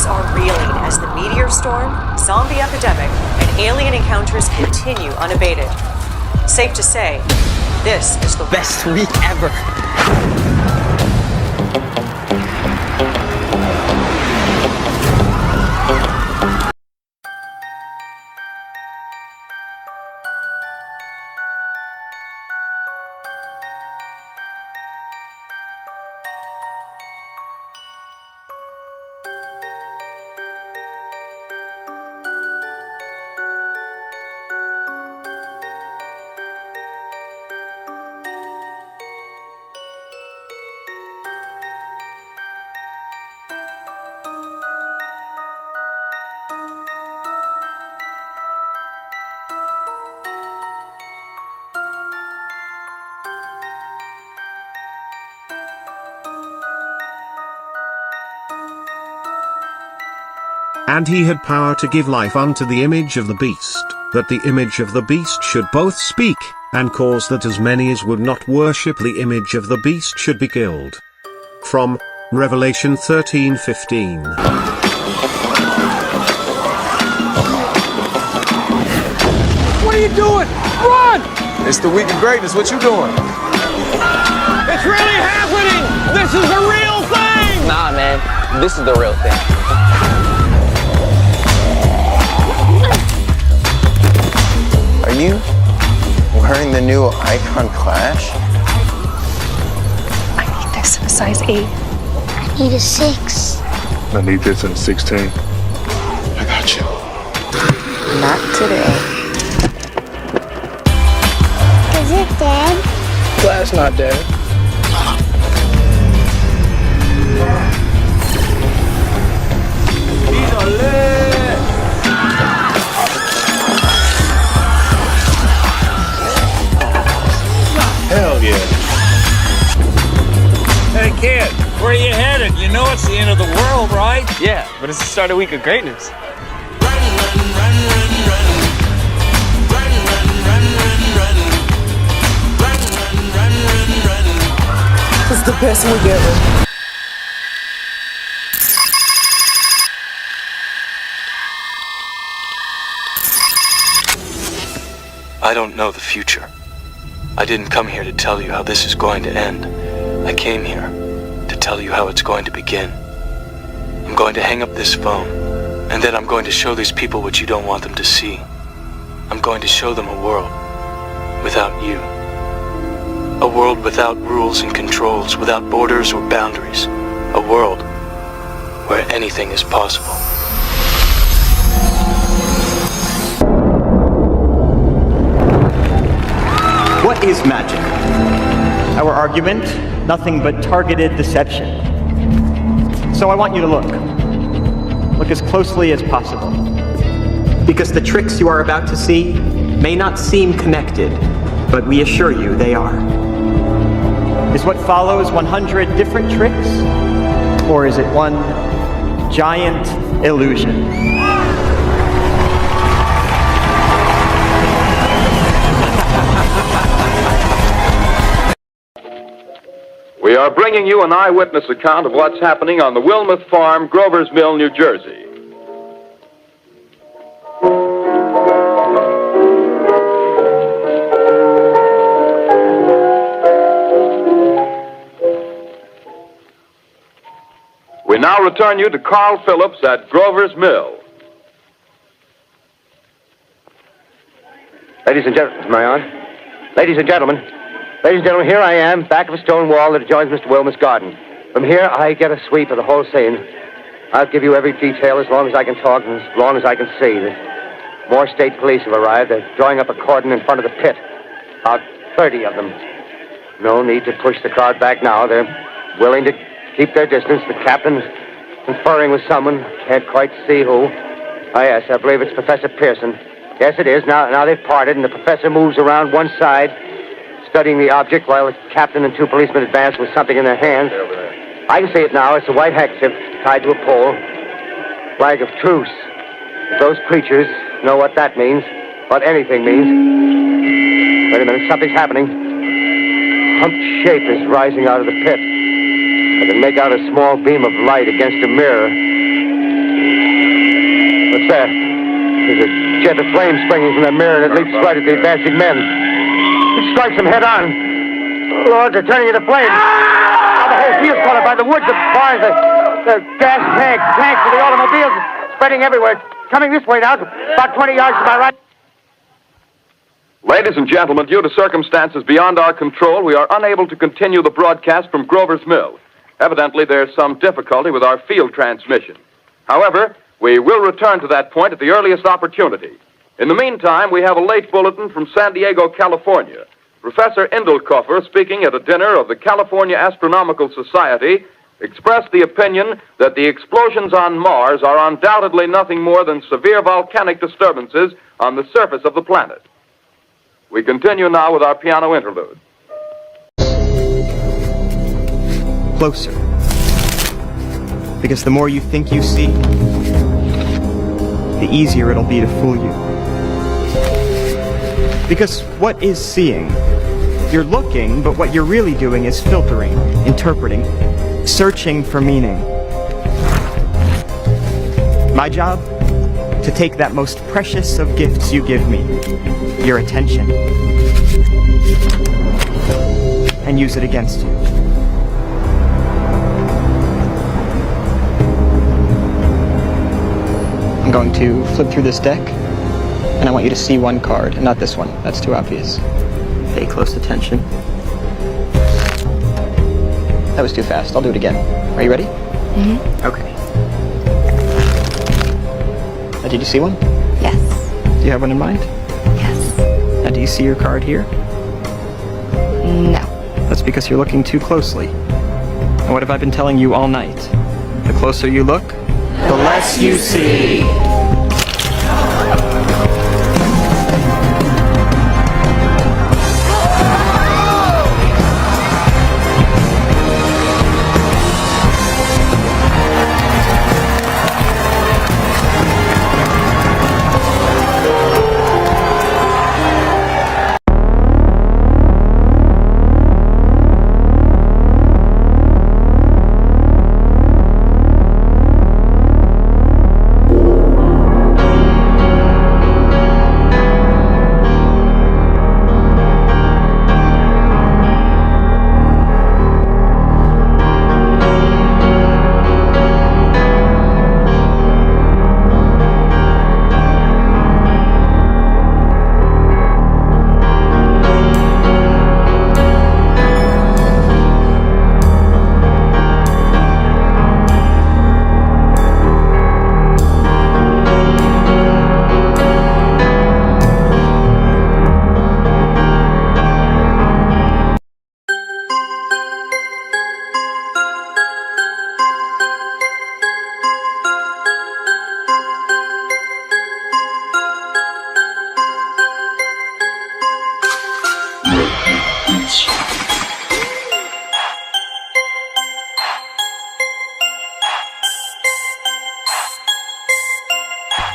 Cities are reeling as the meteor storm, zombie epidemic, and alien encounters continue unabated. Safe to say, this is the best week ever. And he had power to give life unto the image of the beast, that the image of the beast should both speak, and cause that as many as would not worship the image of the beast should be killed. From Revelation 13:15. What are you doing? Run! It's the week of greatness. What you doing? It's really happening! This is the real thing! Nah, man. This is the real thing. Are you wearing the new Icon Clash? I need this in a size 8. I need a 6. I need this in a 16. I got you. Not today. Is it dead? Class not dead. Hell yeah. Hey kid, where are you headed? You know it's the end of the world, right? Yeah, but it's the start of a week of greatness. This is the best week ever. I don't know the future. I didn't come here to tell you how this is going to end. I came here to tell you how it's going to begin. I'm going to hang up this phone, and then I'm going to show these people what you don't want them to see. I'm going to show them a world without you. A world without rules and controls, without borders or boundaries. A world where anything is possible. What is magic? Our argument, nothing but targeted deception. So I want you to look. Look as closely as possible. Because the tricks you are about to see may not seem connected, but we assure you they are. Is what follows 100 different tricks? Or is it one giant illusion? We are bringing you an eyewitness account of what's happening on the Wilmuth Farm, Grover's Mill, New Jersey. We now return you to Carl Phillips at Grover's Mill. Ladies and gentlemen, am I on? Ladies and gentlemen, here I am, back of a stone wall that adjoins Mr. Wilmuth's garden. From here, I get a sweep of the whole scene. I'll give you every detail as long as I can talk and as long as I can see. More state police have arrived. They're drawing up a cordon in front of the pit. About 30 of them. No need to push the crowd back now. They're willing to keep their distance. The captain's conferring with someone. Can't quite see who. Oh, yes, I believe it's Professor Pearson. Yes, it is. Now they've parted, and the professor moves around one side, studying the object while the captain and 2 policemen advance with something in their hands. I can see it now. It's a white handkerchief tied to a pole. Flag of truce. If those creatures know what that means, what anything means. Wait a minute, something's happening. A humped shape is rising out of the pit. I can make out a small beam of light against a mirror. What's that? There's a jet of flame springing from the mirror and it leaps right at the advancing men. It strikes them head on. Oh, Lord, they're turning into flames. Now the whole field's caught up by the woods, the barns, the gas tanks for the automobiles spreading everywhere. It's coming this way now, about 20 yards to my right. Ladies and gentlemen, due to circumstances beyond our control, we are unable to continue the broadcast from Grover's Mill. Evidently, there's some difficulty with our field transmission. However, we will return to that point at the earliest opportunity. In the meantime, we have a late bulletin from San Diego, California. Professor Indelkoffer, speaking at a dinner of the California Astronomical Society, expressed the opinion that the explosions on Mars are undoubtedly nothing more than severe volcanic disturbances on the surface of the planet. We continue now with our piano interlude. Closer. Because the more you think you see, the easier it'll be to fool you. Because what is seeing? You're looking, but what you're really doing is filtering, interpreting, searching for meaning. My job? To take that most precious of gifts you give me, your attention, and use it against you. I'm going to flip through this deck, and I want you to see one card, and not this one. That's too obvious. Pay close attention. That was too fast. I'll do it again. Are you ready? Mm-hmm. Okay. Now, did you see one? Yes. Do you have one in mind? Yes. Now, do you see your card here? No. That's because you're looking too closely. And what have I been telling you all night? The closer you look, the less you see.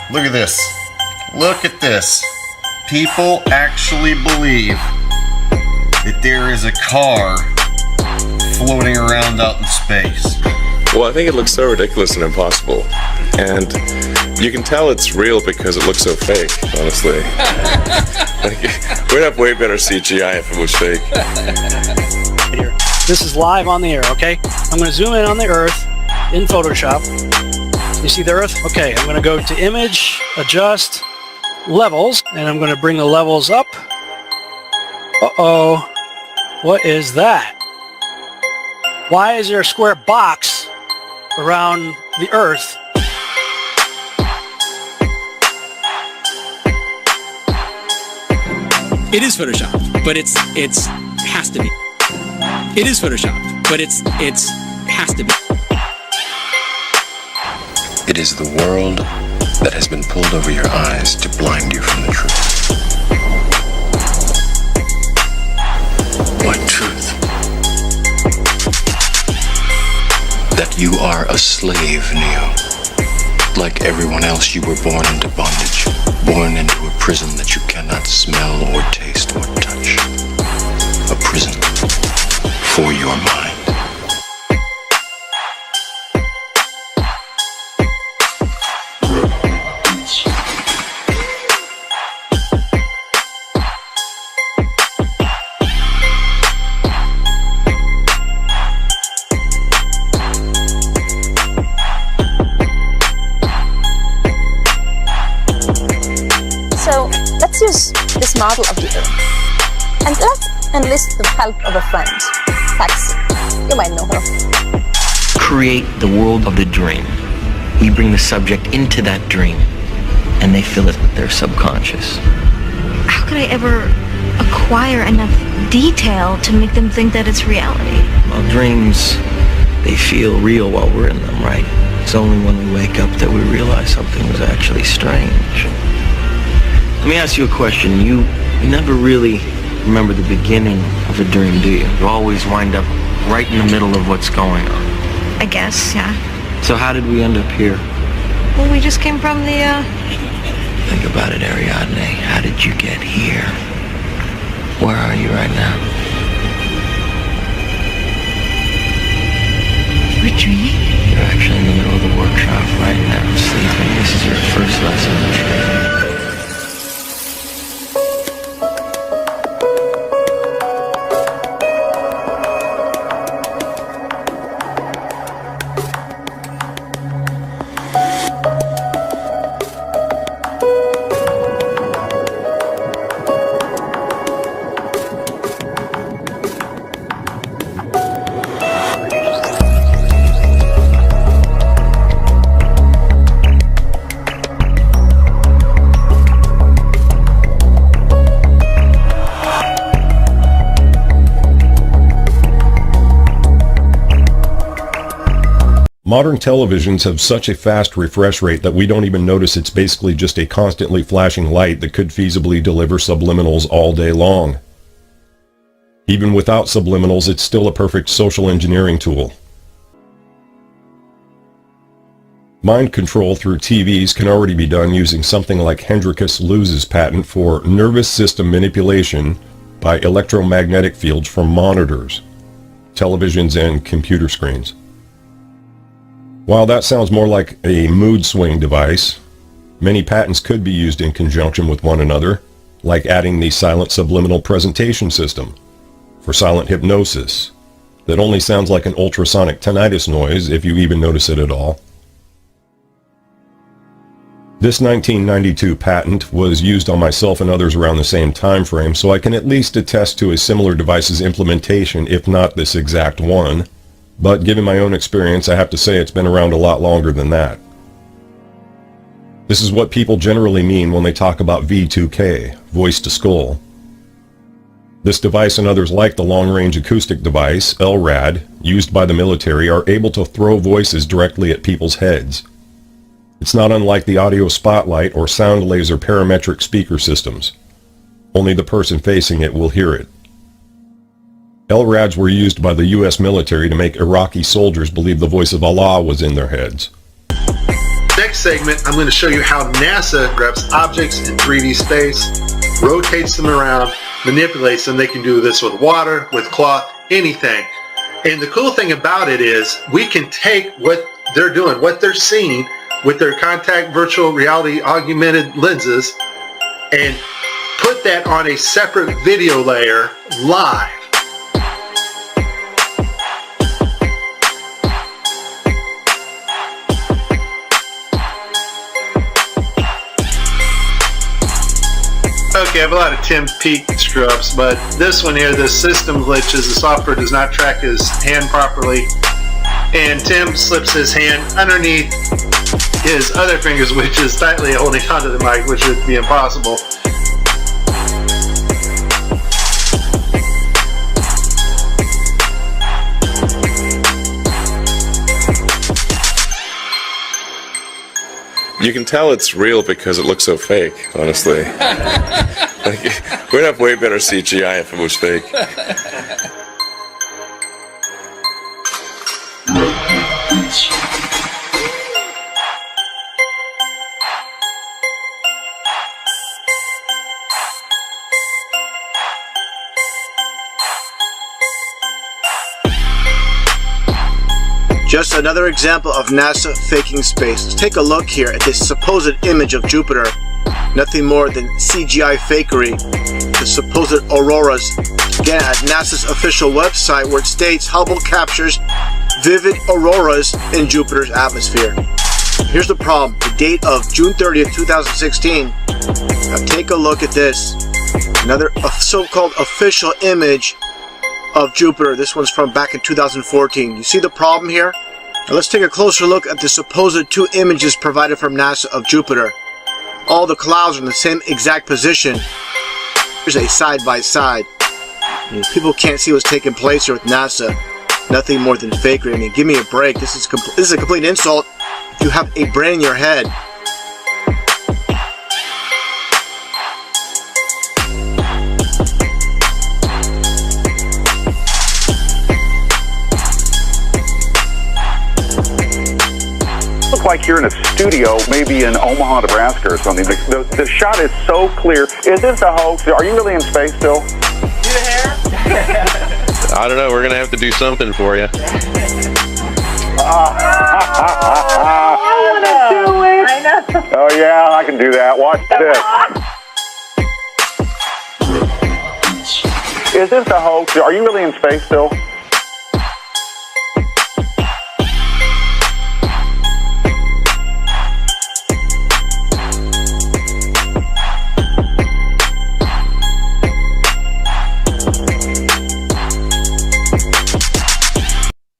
Look at this. Look at this. People actually believe that there is a car floating around out in space. Well, I think it looks so ridiculous and impossible. And you can tell it's real because it looks so fake, honestly. Like, we'd have way better CGI if it was fake. This is live on the air, okay? I'm going to zoom in on the Earth in Photoshop. You see the Earth? Okay, I'm going to go to Image, Adjust, Levels, and I'm going to bring the levels up. Uh-oh. What is that? Why is there a square box around the Earth? It is Photoshopped, but it has to be. It is Photoshopped, but it has to be. It is the world that has been pulled over your eyes to blind you from the truth. What truth? That you are a slave, Neo. Like everyone else, you were born into bondage. Born into a prison that you cannot smell or taste or touch. A prison for your mind. model of the Earth. And let's enlist the help of a friend, Taxi. You might know her. Create the world of the dream. We bring the subject into that dream, and they fill it with their subconscious. How could I ever acquire enough detail to make them think that it's reality? Well, dreams, they feel real while we're in them, right? It's only when we wake up that we realize something was actually strange. Let me ask you a question. You never really remember the beginning of a dream, do you? You always wind up right in the middle of what's going on. I guess, yeah. So how did we end up here? Well, we just came from the, Think about it, Ariadne. How did you get here? Where are you right now? We're dreaming? You're actually in the middle of the workshop right now, sleeping. This is your first lesson. Modern televisions have such a fast refresh rate that we don't even notice it's basically just a constantly flashing light that could feasibly deliver subliminals all day long. Even without subliminals, it's still a perfect social engineering tool. Mind control through TVs can already be done using something like Hendrikus Luz's patent for nervous system manipulation by electromagnetic fields from monitors, televisions, and computer screens. While that sounds more like a mood swing device, many patents could be used in conjunction with one another, like adding the silent subliminal presentation system for silent hypnosis that only sounds like an ultrasonic tinnitus noise if you even notice it at all. This 1992 patent was used on myself and others around the same time frame, so I can at least attest to a similar device's implementation, if not this exact one. But given my own experience, I have to say it's been around a lot longer than that. This is what people generally mean when they talk about V2K, voice to skull. This device and others like the long-range acoustic device, LRAD, used by the military are able to throw voices directly at people's heads. It's not unlike the audio spotlight or sound laser parametric speaker systems. Only the person facing it will hear it. LRADs were used by the US military to make Iraqi soldiers believe the voice of Allah was in their heads. Next segment, I'm going to show you how NASA grabs objects in 3D space, rotates them around, manipulates them. They can do this with water, with cloth, anything. And the cool thing about it is we can take what they're doing, what they're seeing with their contact virtual reality augmented lenses and put that on a separate video layer live. Okay, I have a lot of Tim Peake screw-ups, but this one here, the system glitches, the software does not track his hand properly, and Tim slips his hand underneath his other fingers, which is tightly holding onto the mic, which would be impossible. You can tell it's real because it looks so fake, honestly. Like, we'd have way better CGI if it was fake. Just another example of NASA faking space. Let's take a look here at this supposed image of Jupiter. Nothing more than CGI fakery. The supposed auroras. Again, at NASA's official website where it states Hubble captures vivid auroras in Jupiter's atmosphere. Here's the problem. The date of June 30th, 2016. Now take a look at this. Another so-called official image of Jupiter. This one's from back in 2014. You see the problem here? Now let's take a closer look at the supposed two images provided from NASA of Jupiter. All the clouds are in the same exact position. Here's a side-by-side. People can't see what's taking place here with NASA. Nothing more than fakery. I mean, give me a break. This is a complete insult. You have a brain in your head. Look like you're in a studio, maybe in Omaha, Nebraska or something. The shot is so clear. Is this a hoax? Are you really in space still? I don't know. We're going to have to do something for you. I want to do it. I know. Oh, yeah, I can do that. Watch this. Is this a hoax? Are you really in space still?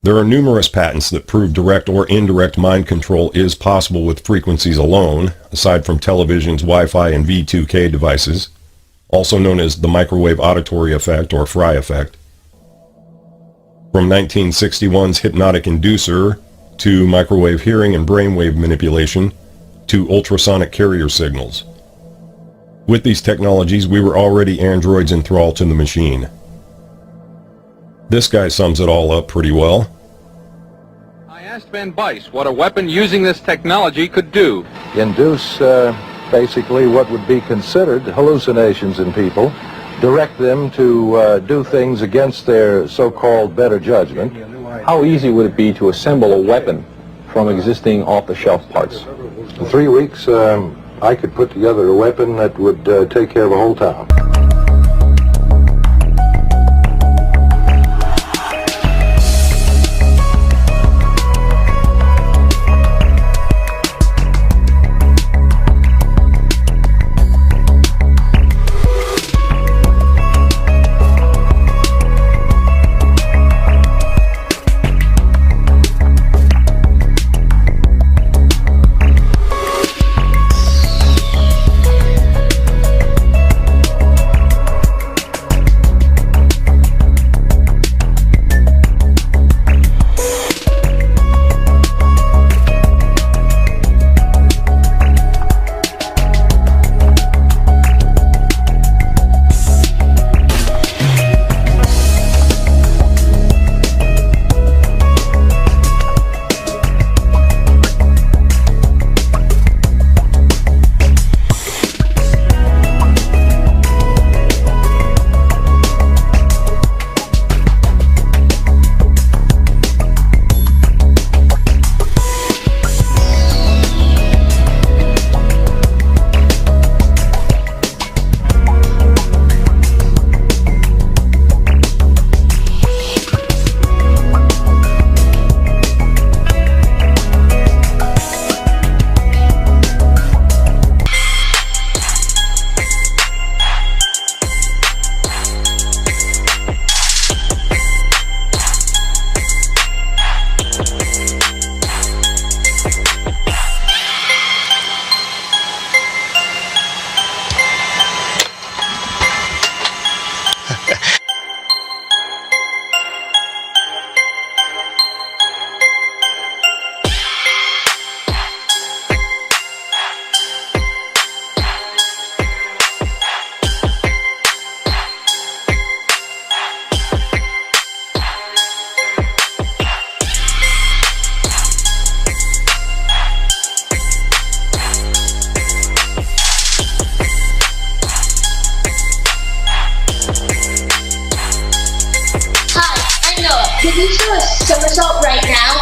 There are numerous patents that prove direct or indirect mind control is possible with frequencies alone, aside from televisions, Wi-Fi, and V2K devices, also known as the microwave auditory effect or Fry effect. From 1961's hypnotic inducer, to microwave hearing and brainwave manipulation, to ultrasonic carrier signals. With these technologies, we were already androids in thrall to the machine. This guy sums it all up pretty well. I asked Van Bice what a weapon using this technology could do. Induce basically what would be considered hallucinations in people, direct them to do things against their so-called better judgment. How easy would it be to assemble a weapon from existing off-the-shelf parts? In 3 weeks, I could put together a weapon that would take care of a whole town. Can you do a somersault right now?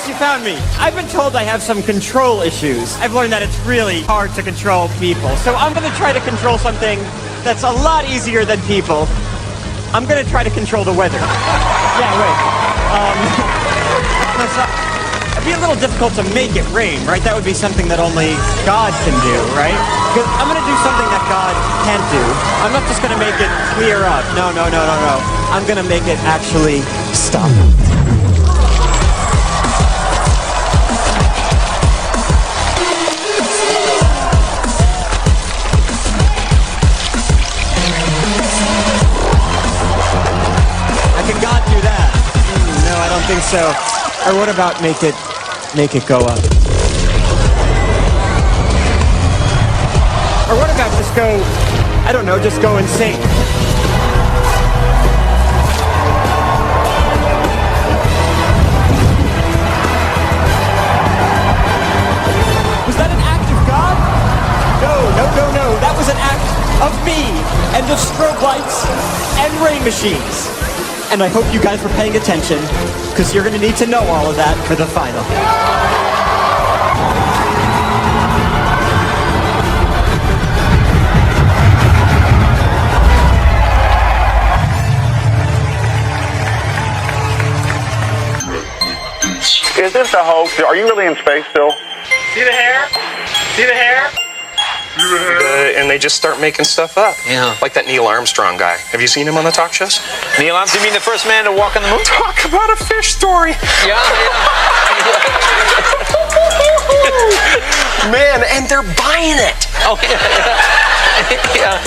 you found me. I've been told I have some control issues. I've learned that it's really hard to control people. So I'm going to try to control something that's a lot easier than people. I'm going to try to control the weather. Yeah, wait. It'd be a little difficult to make it rain, right? That would be something that only God can do, right? Because I'm going to do something that God can't do. I'm not just going to make it clear up. No. I'm going to make it actually stop. Can God do that? No, I don't think so. Or what about make it go up? Or what about just go, I don't know, just go insane? Was that an act of God? No. That was an act of me and of strobe lights and rain machines. And I hope you guys were paying attention, because you're going to need to know all of that for the final. Is this a hoax? Are you really in space still? See the hair? See the hair? And they just start making stuff up. Yeah. Like that Neil Armstrong guy. Have you seen him on the talk shows? Neil Armstrong, you mean the first man to walk on the moon? Talk about a fish story. Yeah. Man, and they're buying it. Oh, yeah.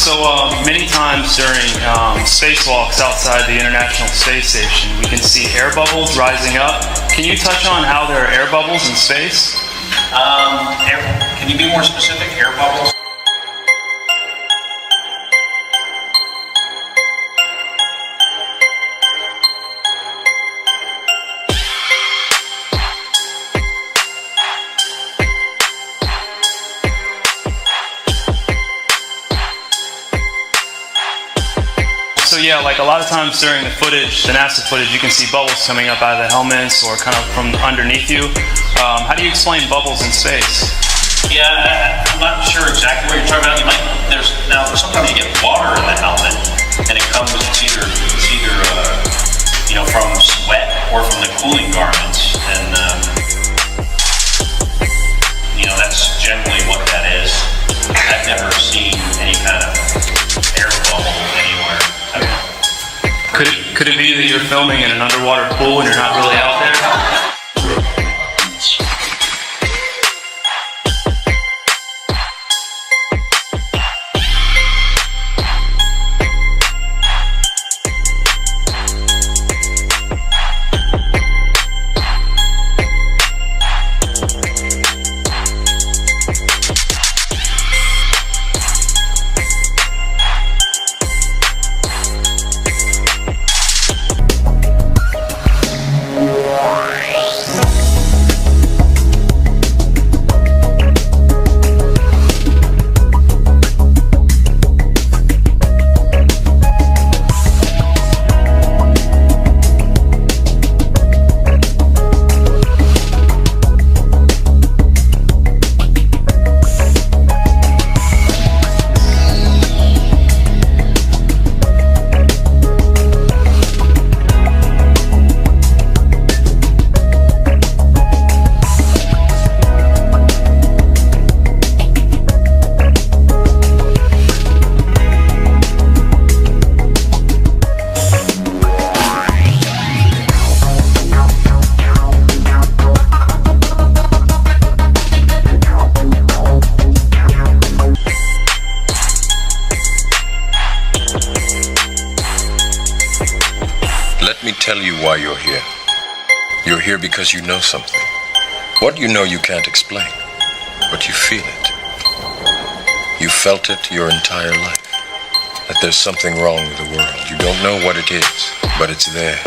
So many times during spacewalks outside the International Space Station, we can see air bubbles rising up. Can you touch on how there are air bubbles in space? Can you be more specific? Air bubbles? So yeah, like a lot of times during the footage, the NASA footage, you can see bubbles coming up out of the helmets or kind of from underneath you. How do you explain bubbles in space? Yeah, I'm not sure exactly what you're talking about. Now sometimes you get water in the helmet, and it comes. It's either from sweat or from the cooling garments, and that's generally what that is. I've never seen any kind of air bubble anywhere. Could it be that you're filming in an underwater pool and you're not really out there? Let me tell you why you're here. You're here because you know something. What you know you can't explain, but you feel it. You felt it your entire life, that there's something wrong with the world. You don't know what it is, but it's there,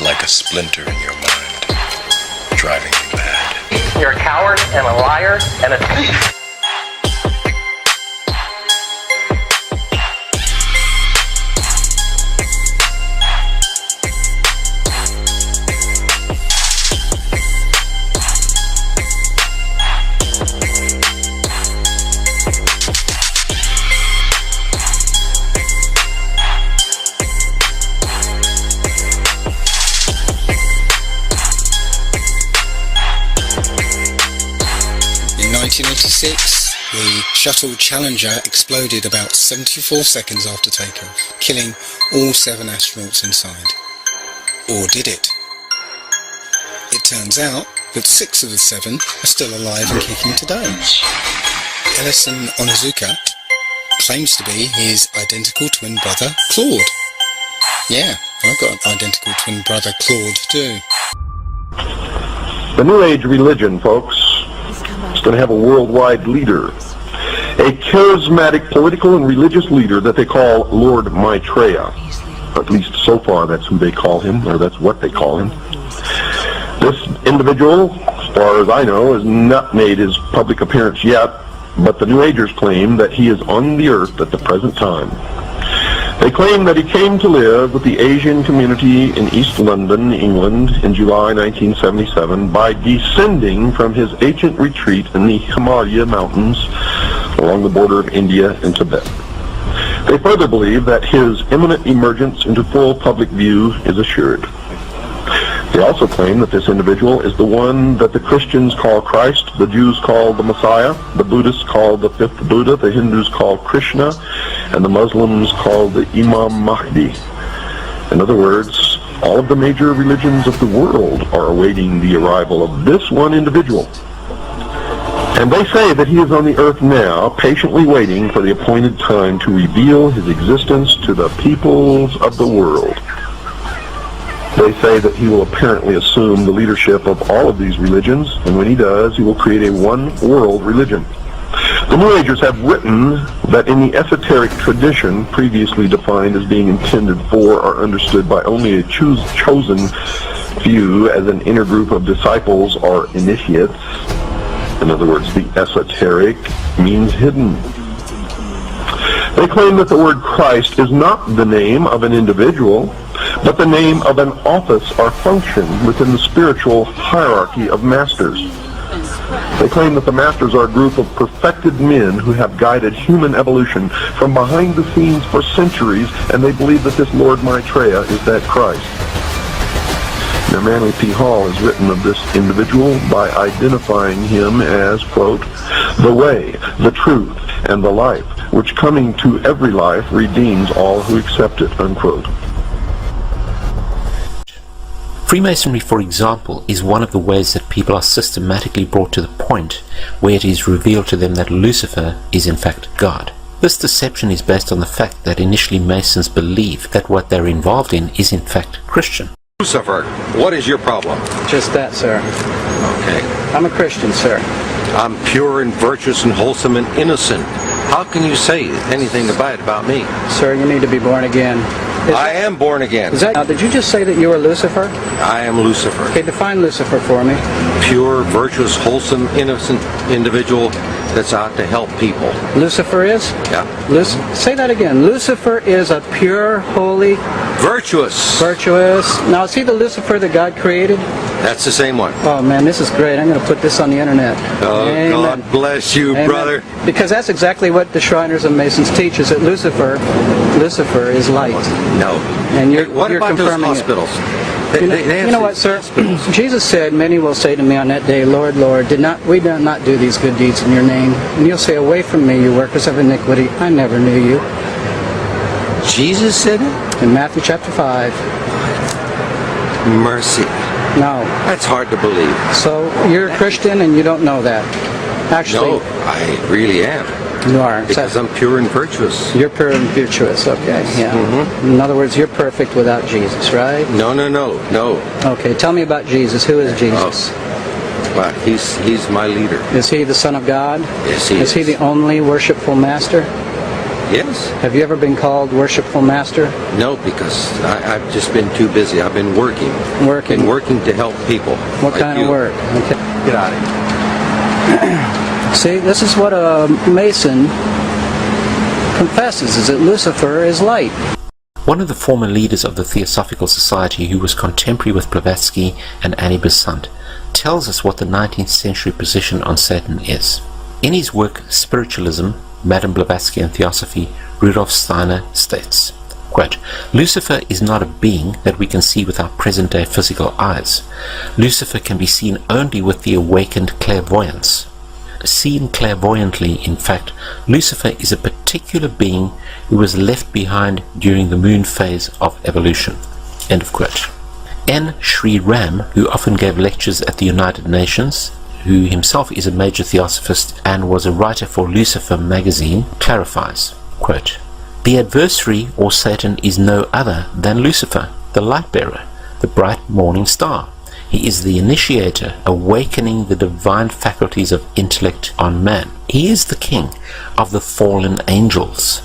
like a splinter in your mind, driving you mad. You're a coward and a liar and a thief. 1986, the shuttle Challenger exploded about 74 seconds after takeoff, killing all 7 astronauts inside. Or did it? It turns out that 6 of the 7 are still alive and kicking today. Ellison Onizuka claims to be his identical twin brother, Claude. Yeah, I've got an identical twin brother, Claude, too. The New Age religion, folks, is going to have a worldwide leader. A charismatic political and religious leader that they call Lord Maitreya. At least so far that's who they call him, or that's what they call him. This individual, as far as I know, has not made his public appearance yet, but the New Agers claim that he is on the earth at the present time. They claim that he came to live with the Asian community in East London, England, in July 1977 by descending from his ancient retreat in the Himalaya Mountains along the border of India and Tibet. They further believe that his imminent emergence into full public view is assured. They also claim that this individual is the one that the Christians call Christ, the Jews call the Messiah, the Buddhists call the fifth Buddha, the Hindus call Krishna, and the Muslims call the Imam Mahdi. In other words, all of the major religions of the world are awaiting the arrival of this one individual. And they say that he is on the earth now, patiently waiting for the appointed time to reveal his existence to the peoples of the world. They say that he will apparently assume the leadership of all of these religions, and when he does, he will create a one-world religion. The New Agers have written that in the esoteric tradition, previously defined as being intended for or understood by only a chosen few as an inner group of disciples or initiates, in other words, the esoteric means hidden. They claim that the word Christ is not the name of an individual, but the name of an office or function within the spiritual hierarchy of masters. They claim that the masters are a group of perfected men who have guided human evolution from behind the scenes for centuries, and they believe that this Lord Maitreya is that Christ. Now, Manly P. Hall has written of this individual by identifying him as, quote, the way, the truth, and the life, which coming to every life redeems all who accept it, unquote. Freemasonry, for example, is one of the ways that people are systematically brought to the point where it is revealed to them that Lucifer is in fact God. This deception is based on the fact that initially Masons believe that what they're involved in is in fact Christian. Lucifer, what is your problem? Just that, sir. Okay. I'm a Christian, sir. I'm pure and virtuous and wholesome and innocent. How can you say anything bad about me? Sir, you need to be born again. I am born again. Now, did you just say that you were Lucifer? I am Lucifer. Okay, define Lucifer for me. Pure, virtuous, wholesome, innocent individual that's out to help people. Lucifer is? Yeah. Say that again. Lucifer is a pure, holy... Virtuous. Virtuous. Now, is he the Lucifer that God created? That's the same one. Oh, man, this is great. I'm going to put this on the internet. Oh, amen. God bless you, Amen. Brother. Because that's exactly what the Shriners and Masons teach, is that Lucifer is light. No. And you're what you're about confirming those hospitals? You know what, sir? Jesus said, many will say to me on that day, Lord, Lord, did we not do these good deeds in your name? And you'll say, away from me, you workers of iniquity, I never knew you. Jesus said it? In Matthew chapter 5. Mercy. No. That's hard to believe. So you're a Christian and you don't know that. Actually. No, I really am. You are. Because I'm pure and virtuous. You're pure and virtuous, okay. Yeah. Mm-hmm. In other words, you're perfect without Jesus, right? No. Okay, tell me about Jesus. Who is Jesus? Well, he's my leader. Is he the Son of God? Yes, he is. Is he the only worshipful master? Yes. Have you ever been called worshipful master? No, because I've just been too busy. I've been working. Working? Been working to help people. What like kind you. of work? Okay. Get out of here. See, this is what a Mason confesses, is that Lucifer is light. One of the former leaders of the Theosophical Society, who was contemporary with Blavatsky and Annie Besant, tells us what the 19th century position on Satan is. In his work Spiritualism, Madame Blavatsky and Theosophy, Rudolf Steiner states, quote, Lucifer is not a being that we can see with our present-day physical eyes. Lucifer can be seen only with the awakened clairvoyance. Seen clairvoyantly, in fact, Lucifer is a particular being who was left behind during the moon phase of evolution. End of quote. N. Sri Ram, who often gave lectures at the United Nations, who himself is a major theosophist and was a writer for Lucifer magazine, clarifies, quote, "The adversary, or Satan, is no other than Lucifer, the light-bearer, the bright morning star. He is the initiator, awakening the divine faculties of intellect on man. He is the king of the fallen angels,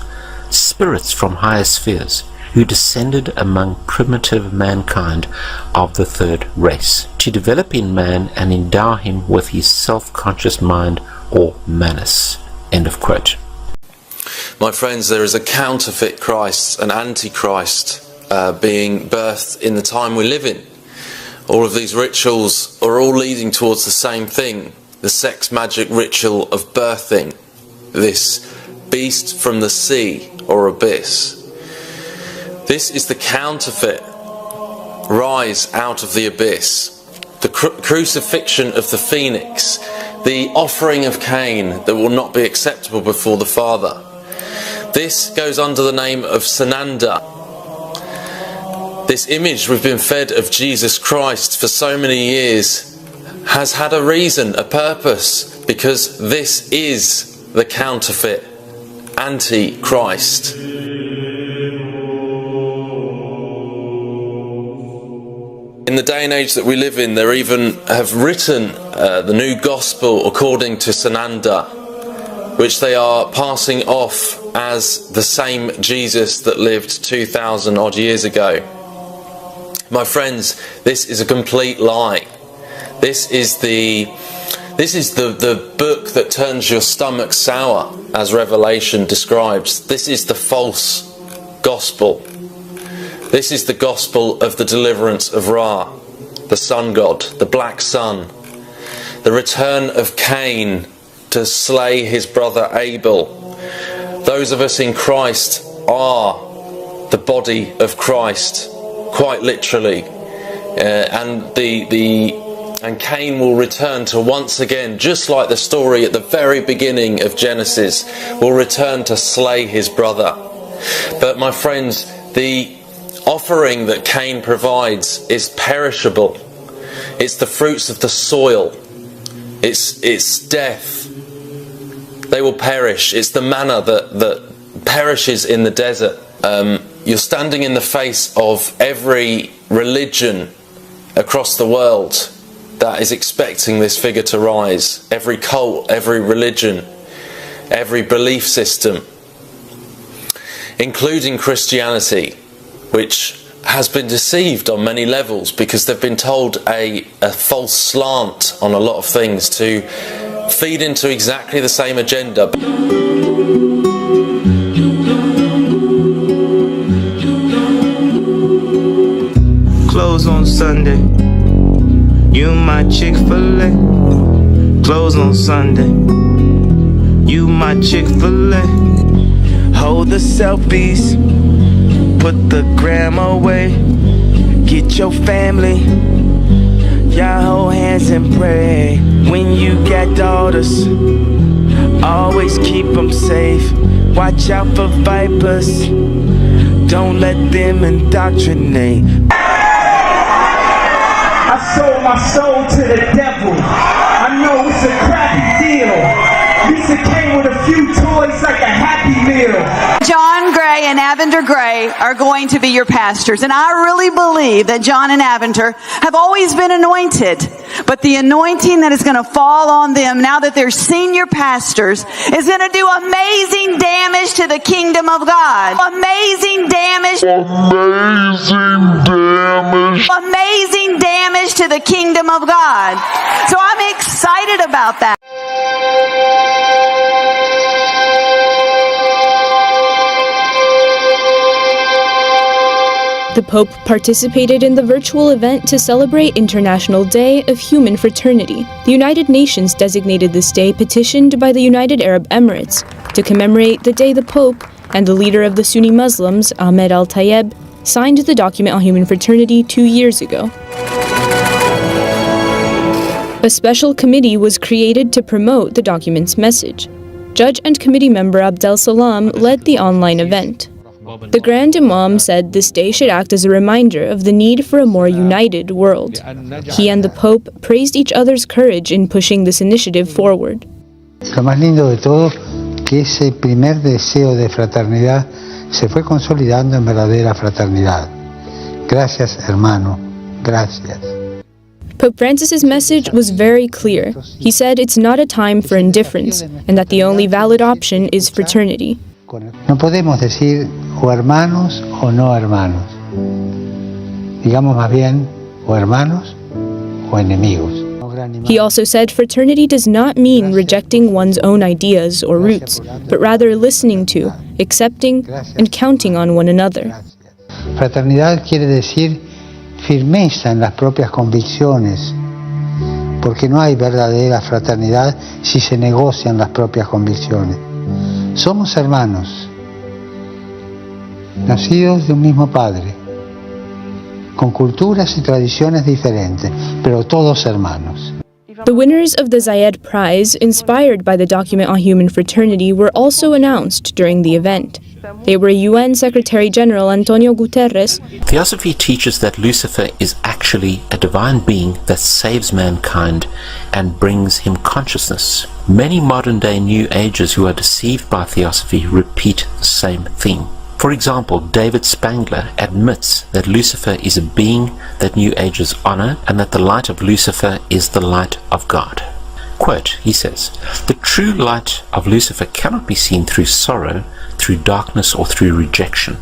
spirits from higher spheres, who descended among primitive mankind of the third race, to develop in man and endow him with his self-conscious mind or manus." End of quote. My friends, there is a counterfeit Christ, an antichrist, being birthed in the time we live in. All of these rituals are all leading towards the same thing, the sex magic ritual of birthing this beast from the sea or abyss. This is the counterfeit rise out of the abyss, the crucifixion of the phoenix, the offering of Cain that will not be acceptable before the Father. This goes under the name of Sananda. This image we've been fed of Jesus Christ for so many years has had a reason, a purpose, because this is the counterfeit Antichrist. In the day and age that we live in, they even have written the new gospel according to Sananda, which they are passing off as the same Jesus that lived 2,000 odd years ago. My friends, this is a complete lie. This is the book that turns your stomach sour, as Revelation describes. This is the false gospel. This is the gospel of the deliverance of Ra, the sun god, the black sun, the return of Cain to slay his brother Abel. Those of us in Christ are the body of Christ, quite literally, and Cain will return to once again, just like the story at the very beginning of Genesis, will return to slay his brother. But my friends, the offering that Cain provides is perishable. It's the fruits of the soil. It's death. They will perish. It's the manna that perishes in the desert. You're standing in the face of every religion across the world that is expecting this figure to rise. Every cult, every religion, every belief system, including Christianity, which has been deceived on many levels because they've been told a false slant on a lot of things to feed into exactly the same agenda. Close on Sunday, you my Chick-fil-A. Close on Sunday, you my Chick-fil-A. Hold the selfies, put the gram away. Get your family, y'all hold hands and pray. When you got daughters, always keep them safe. Watch out for vipers, don't let them indoctrinate. I sold my soul to the devil. I know it's a crappy deal. Lisa came with a few toys like a Happy Meal. John Gray and Aventer Gray are going to be your pastors. And I really believe that John and Aventer have always been anointed. But the anointing that is going to fall on them now that they're senior pastors is going to do amazing damage to the kingdom of God. Amazing damage. Amazing damage. Amazing damage to the kingdom of God. So I'm excited about that. The Pope participated in the virtual event to celebrate International Day of Human Fraternity. The United Nations designated this day petitioned by the United Arab Emirates to commemorate the day the Pope and the leader of the Sunni Muslims, Ahmed al-Tayeb, signed the document on human fraternity 2 years ago. A special committee was created to promote the document's message. Judge and committee member Abdel Salam led the online event. The Grand Imam said this day should act as a reminder of the need for a more united world. He and the Pope praised each other's courage in pushing this initiative forward. Lo más lindo de todo, que ese primer deseo de fraternidad se fue consolidando en verdadera fraternidad. Gracias, hermano. Gracias. Pope Francis's message was very clear. He said it's not a time for indifference and that the only valid option is fraternity. No podemos decir o hermanos o no hermanos. Digamos más bien o hermanos o enemigos. He also said fraternity does not mean rejecting one's own ideas or roots, but rather listening to, accepting, and counting on one another. Fraternidad quiere decir firmeza en las propias convicciones, porque no hay verdadera fraternidad si se negocian las propias convicciones. Somos hermanos, nacidos de un mismo padre, con culturas y tradiciones diferentes, pero todos hermanos. The winners of the Zayed Prize, inspired by the document on human fraternity, were also announced during the event. They were UN Secretary General Antonio Guterres. Theosophy teaches that Lucifer is actually a divine being that saves mankind and brings him consciousness. Many modern-day New Agers who are deceived by Theosophy repeat the same theme. For example, David Spangler admits that Lucifer is a being that New Agers honor and that the light of Lucifer is the light of God. Quote, he says, "The true light of Lucifer cannot be seen through sorrow, through darkness, or through rejection.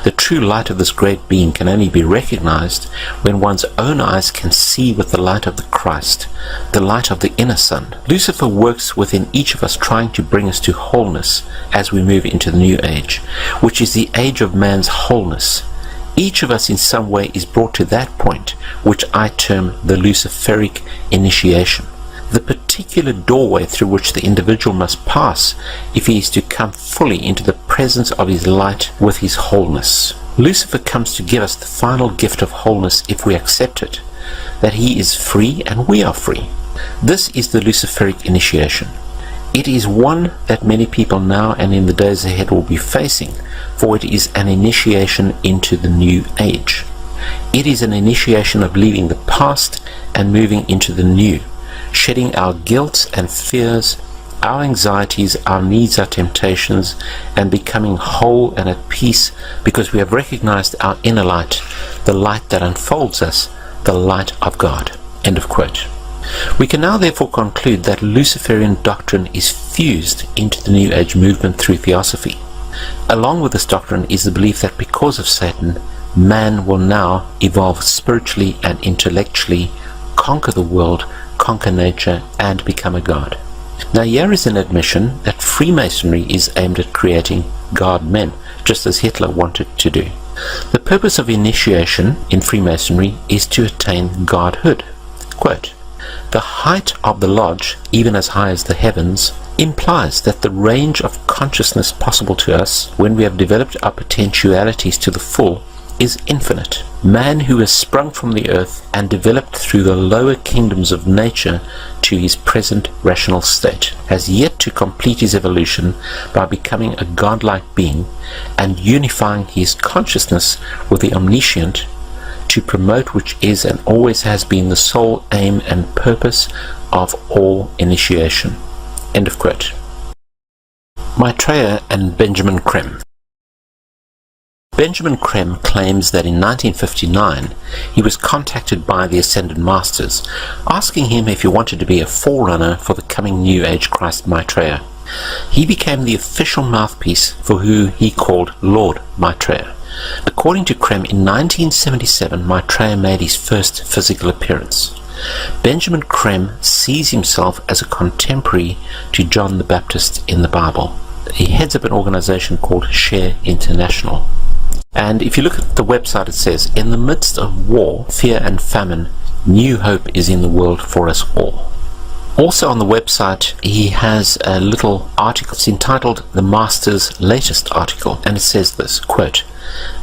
The true light of this great being can only be recognized when one's own eyes can see with the light of the Christ, the light of the inner sun. Lucifer works within each of us, trying to bring us to wholeness as we move into the new age, which is the age of man's wholeness. Each of us in some way is brought to that point, which I term the Luciferic initiation, the particular doorway through which the individual must pass if he is to come fully into the presence of his light with his wholeness. Lucifer comes to give us the final gift of wholeness if we accept it, that he is free and we are free. This is the Luciferic initiation. It is one that many people now and in the days ahead will be facing, for it is an initiation into the new age. It is an initiation of leaving the past and moving into the new, shedding our guilt and fears, our anxieties, our needs, our temptations, and becoming whole and at peace because we have recognized our inner light, the light that unfolds us, the light of God." End of quote. We can now therefore conclude that Luciferian doctrine is fused into the New Age movement through Theosophy. Along with this doctrine is the belief that because of Satan, man will now evolve spiritually and intellectually, conquer the world, conquer nature, and become a god. Now here is an admission that Freemasonry is aimed at creating God-men, just as Hitler wanted to do. The purpose of initiation in Freemasonry is to attain godhood. Quote, "The height of the lodge, even as high as the heavens, implies that the range of consciousness possible to us, when we have developed our potentialities to the full, is infinite. Man who has sprung from the earth and developed through the lower kingdoms of nature to his present rational state has yet to complete his evolution by becoming a godlike being and unifying his consciousness with the omniscient to promote which is and always has been the sole aim and purpose of all initiation." End of quote. Maitreya and Benjamin Creme. Benjamin Creme claims that in 1959 he was contacted by the Ascended Masters, asking him if he wanted to be a forerunner for the coming New Age Christ Maitreya. He became the official mouthpiece for who he called Lord Maitreya. According to Creme, in 1977 Maitreya made his first physical appearance. Benjamin Creme sees himself as a contemporary to John the Baptist in the Bible. He heads up an organization called Share International. And if you look at the website, it says, "In the midst of war, fear and famine, new hope is in the world for us all." Also on the website, he has a little article. It's entitled "The Master's Latest Article," and it says this, quote,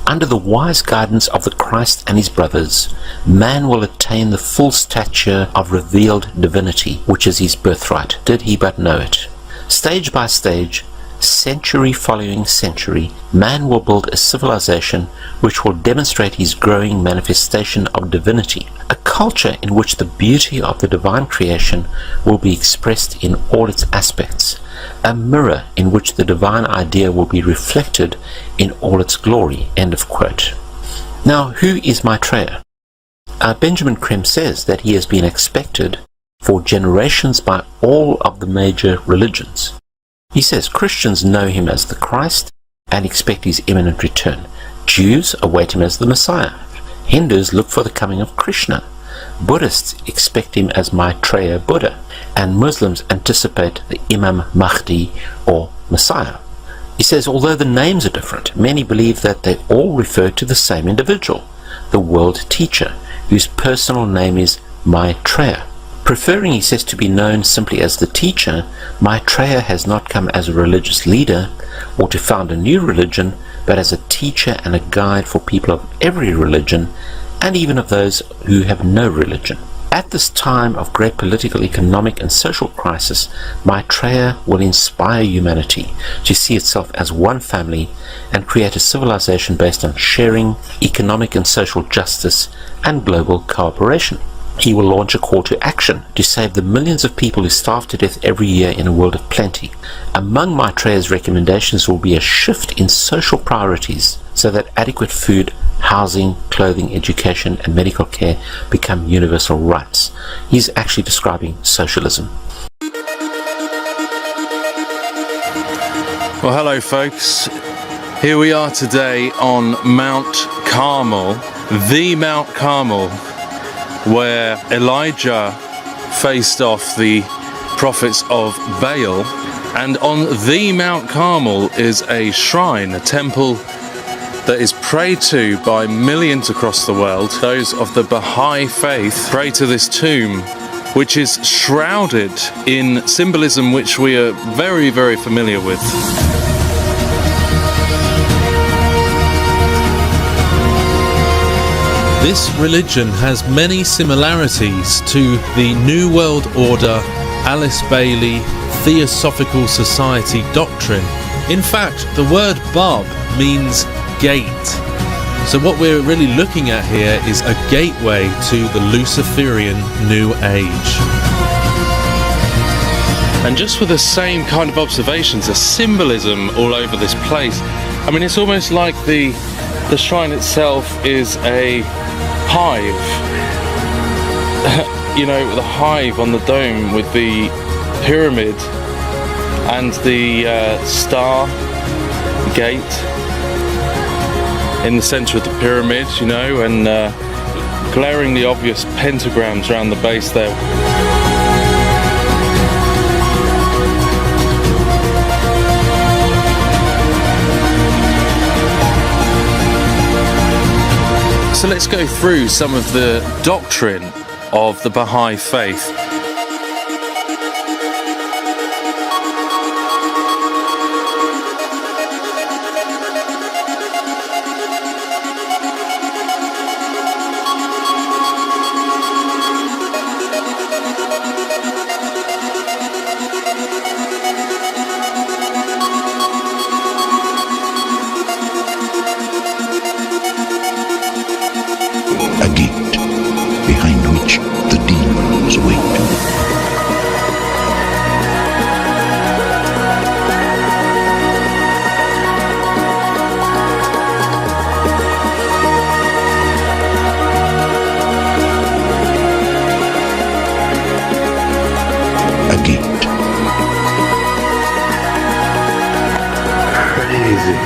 under the wise guidance of the Christ and his brothers, man will attain the full stature of revealed divinity, which is his birthright, did he but know it. Stage by stage, century following century, man will build a civilization which will demonstrate his growing manifestation of divinity, a culture in which the beauty of the divine creation will be expressed in all its aspects, a mirror in which the divine idea will be reflected in all its glory." End of quote. Now, who is Maitreya? Benjamin Krem says that he has been expected for generations by all of the major religions. He says Christians know him as the Christ and expect his imminent return. Jews await him as the Messiah. Hindus look for the coming of Krishna. Buddhists expect him as Maitreya Buddha, and Muslims anticipate the Imam Mahdi or Messiah. He says although the names are different, many believe that they all refer to the same individual, the world teacher, whose personal name is Maitreya. Preferring, he says, to be known simply as the teacher, Maitreya has not come as a religious leader or to found a new religion, but as a teacher and a guide for people of every religion, and even of those who have no religion. At this time of great political, economic, and social crisis, Maitreya will inspire humanity to see itself as one family and create a civilization based on sharing, economic and social justice, and global cooperation. He will launch a call to action to save the millions of people who starve to death every year in a world of plenty. Among Maitreya's recommendations will be a shift in social priorities so that adequate food, housing, clothing, education, and medical care become universal rights. He's actually describing socialism. Well, hello folks. Here we are today on Mount Carmel, the Mount Carmel, where Elijah faced off the prophets of Baal, and on the Mount Carmel is a shrine, a temple that is prayed to by millions across the world. Those of the Baha'i faith pray to this tomb, which is shrouded in symbolism which we are very, very familiar with. This religion has many similarities to the New World Order, Alice Bailey, Theosophical Society doctrine. In fact, the word Bab means gate. So what we're really looking at here is a gateway to the Luciferian New Age. And just for the same kind of observations, the symbolism all over this place. I mean, it's almost like the shrine itself is a hive. You know, the hive on the dome with the pyramid and the star gate in the center of the pyramid, you know, and glaringly obvious pentagrams around the base there. So let's go through some of the doctrine of the Baha'i faith. A gate behind which the demons wait. A gate. Crazy.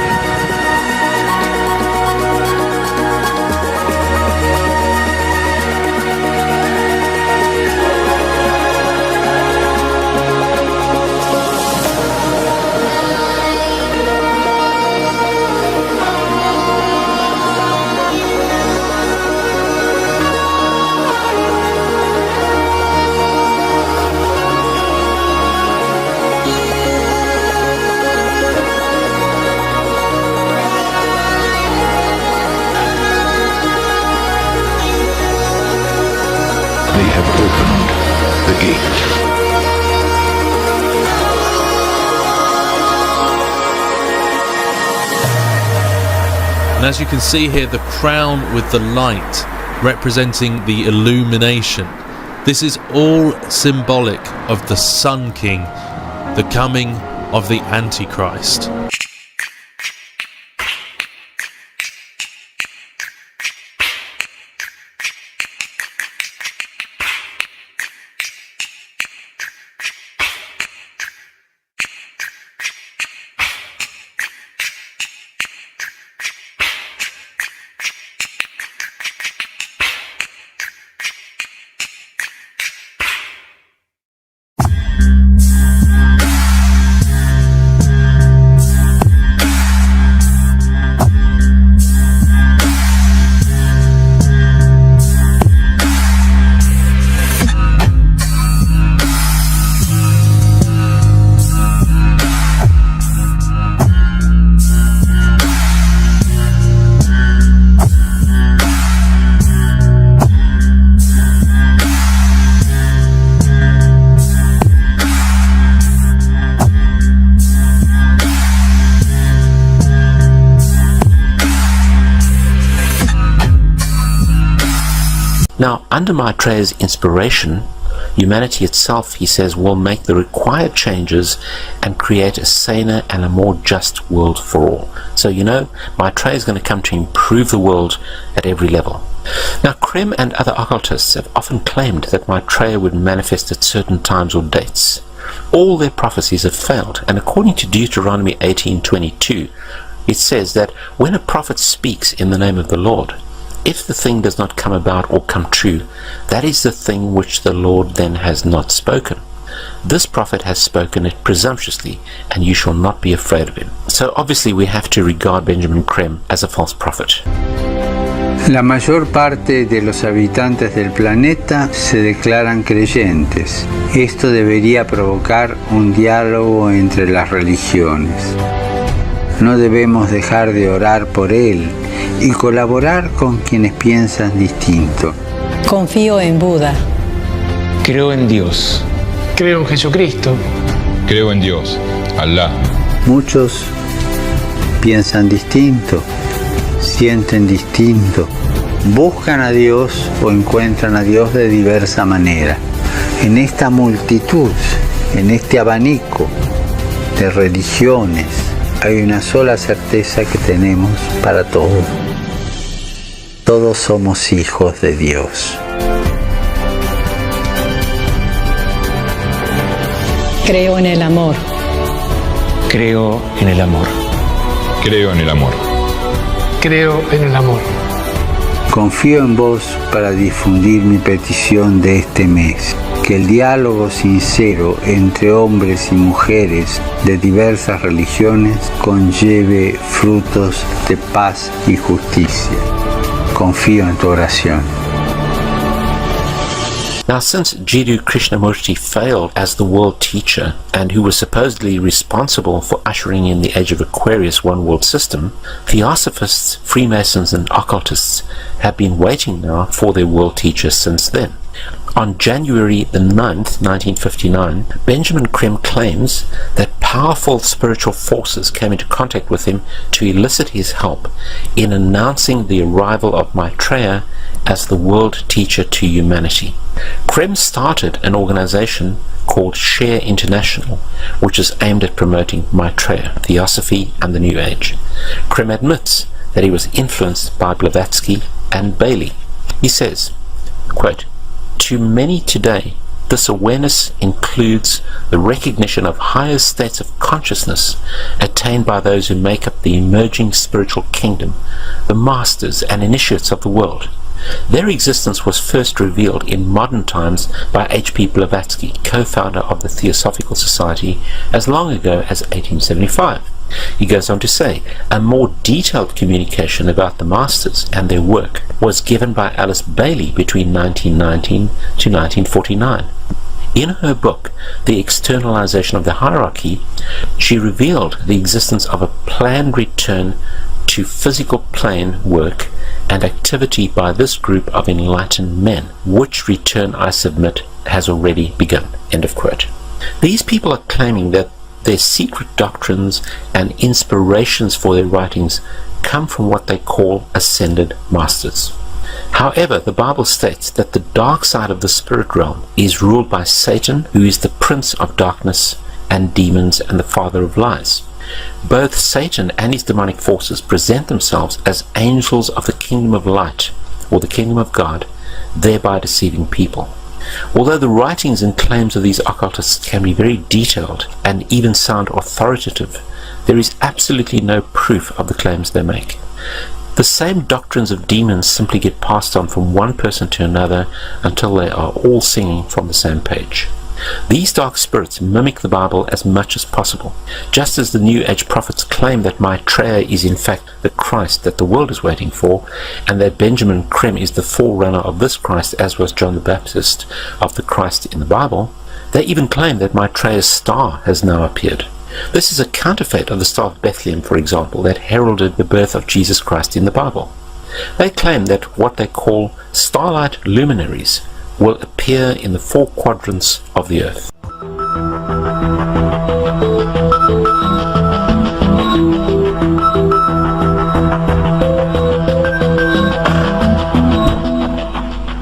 they have opened the gate. And as you can see here, the crown with the light representing the illumination. This is all symbolic of the Sun King, the coming of the Antichrist. Now, under Maitreya's inspiration, humanity itself, he says, will make the required changes and create a saner and a more just world for all. So, you know, Maitreya is going to come to improve the world at every level. Now, Krem and other occultists have often claimed that Maitreya would manifest at certain times or dates. All their prophecies have failed, and according to Deuteronomy 18:22, it says that when a prophet speaks in the name of the Lord, if the thing does not come about or come true, that is the thing which the Lord then has not spoken. This prophet has spoken it presumptuously, and you shall not be afraid of him. So obviously we have to regard Benjamin Krem as a false prophet. La mayor parte de los habitantes del planeta se declaran creyentes. Esto debería provocar un diálogo entre las religiones. No debemos dejar de orar por él y colaborar con quienes piensan distinto. Confío en Buda. Creo en Dios. Creo en Jesucristo. Creo en Dios, Alá. Muchos piensan distinto, sienten distinto, buscan a Dios o encuentran a Dios de diversa manera. En esta multitud, en este abanico de religiones, hay una sola certeza que tenemos para todos. Todos somos hijos de Dios. Creo en el amor. Creo en el amor. Creo en el amor. Creo en el amor. Confío en vos para difundir mi petición de este mes. Que el diálogo sincero entre hombres y mujeres de diversas religiones conlleve frutos de paz y justicia. Confío en tu oración. Now, since Jiddu Krishnamurti failed as the world teacher and who was supposedly responsible for ushering in the Age of Aquarius one world system, Theosophists, Freemasons and occultists have been waiting now for their world teacher since then. On January the 9th, 1959, Benjamin Krem claims that powerful spiritual forces came into contact with him to elicit his help in announcing the arrival of Maitreya as the world teacher to humanity. Krem started an organization called Share International, which is aimed at promoting Maitreya, Theosophy and the New Age. Krem admits that he was influenced by Blavatsky and Bailey. He says, quote, "To many today, this awareness includes the recognition of higher states of consciousness attained by those who make up the emerging spiritual kingdom, the masters and initiates of the world. Their existence was first revealed in modern times by H.P. Blavatsky, co-founder of the Theosophical Society, as long ago as 1875. He goes on to say, a more detailed communication about the masters and their work was given by Alice Bailey between 1919 to 1949. In her book, The Externalization of the Hierarchy, she revealed the existence of a planned return to physical plane work and activity by this group of enlightened men, which return, I submit, has already begun." End of quote. These people are claiming that their secret doctrines and inspirations for their writings come from what they call ascended masters. However, the Bible states that the dark side of the spirit realm is ruled by Satan, who is the prince of darkness, and demons, and the father of lies. Both Satan and his demonic forces present themselves as angels of the kingdom of light, or the kingdom of God, thereby deceiving people. Although the writings and claims of these occultists can be very detailed and even sound authoritative, there is absolutely no proof of the claims they make. The same doctrines of demons simply get passed on from one person to another until they are all singing from the same page. These dark spirits mimic the Bible as much as possible, just as the New Age prophets claim that Maitreya is in fact the Christ that the world is waiting for, and that Benjamin Krem is the forerunner of this Christ, as was John the Baptist of the Christ in the Bible. They even claim that Maitreya's star has now appeared. This is a counterfeit of the Star of Bethlehem, for example, that heralded the birth of Jesus Christ in the Bible. They claim that what they call starlight luminaries will appear in the four quadrants of the earth.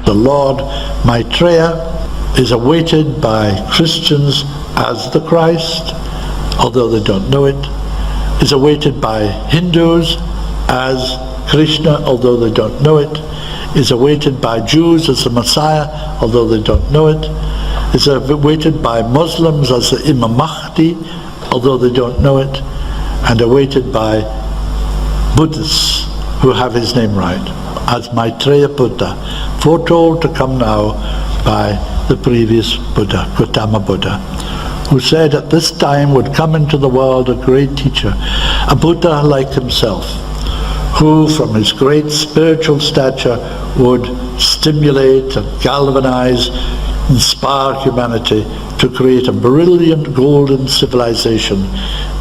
The Lord Maitreya is awaited by Christians as the Christ, although they don't know it, is awaited by Hindus as Krishna, although they don't know it, is awaited by Jews as the Messiah, although they don't know it, is awaited by Muslims as the Imam Mahdi, although they don't know it, and awaited by Buddhists who have his name right, as Maitreya Buddha, foretold to come now by the previous Buddha, Gautama Buddha, who said at this time would come into the world a great teacher, a Buddha like himself, who from his great spiritual stature would stimulate and galvanize, inspire humanity to create a brilliant golden civilization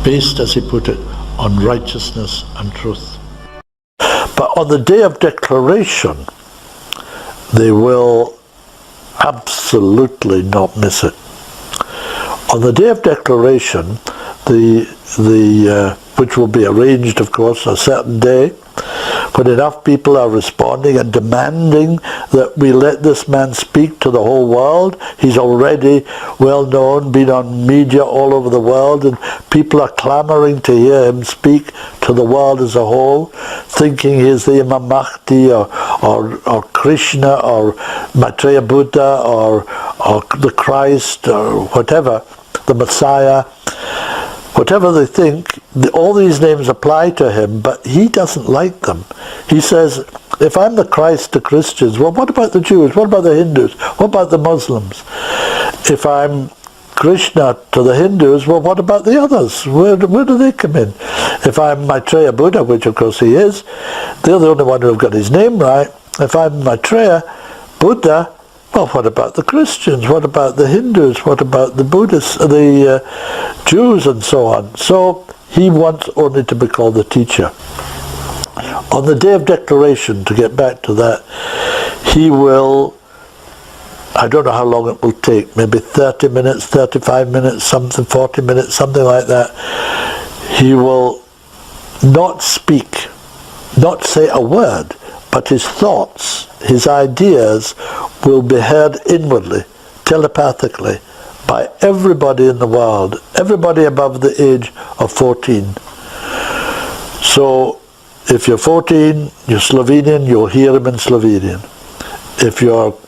based, as he put it, on righteousness and truth. But on the day of declaration, they will absolutely not miss it. On the day of declaration, which will be arranged, of course, a certain day, when enough people are responding and demanding that we let this man speak to the whole world. He's already well known, been on media all over the world, and people are clamoring to hear him speak to the world as a whole, thinking he's the Imam Mahdi or Krishna or Maitreya Buddha or the Christ or whatever, the Messiah. Whatever they think, all these names apply to him, but he doesn't like them. He says, if I'm the Christ to Christians, well, what about the Jews? What about the Hindus? What about the Muslims? If I'm Krishna to the Hindus, well, what about the others? Where do they come in? If I'm Maitreya Buddha, which of course he is, they're the only one who have got his name right. If I'm Maitreya Buddha, well, what about the Christians? What about the Hindus? What about the Buddhists, the Jews, and so on? So he wants only to be called the teacher. On the day of declaration, to get back to that, he will, I don't know how long it will take, maybe 30 minutes, 35 minutes, something, 40 minutes, something like that. He will not speak, not say a word, but his thoughts, his ideas will be heard inwardly, telepathically, by everybody in the world, everybody above the age of 14. So if you're 14, you're Slovenian, you'll hear him in Slovenian. If you're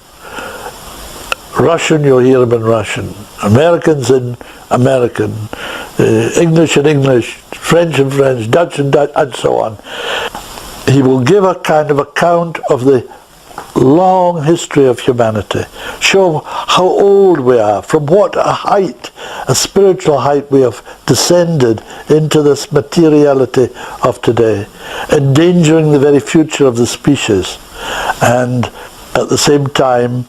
Russian, you'll hear him in Russian. Americans in American, English in English, French in French, Dutch in Dutch, and so on. He will give a kind of account of the long history of humanity, show how old we are, from what a height, a spiritual height, we have descended into this materiality of today, endangering the very future of the species, and at the same time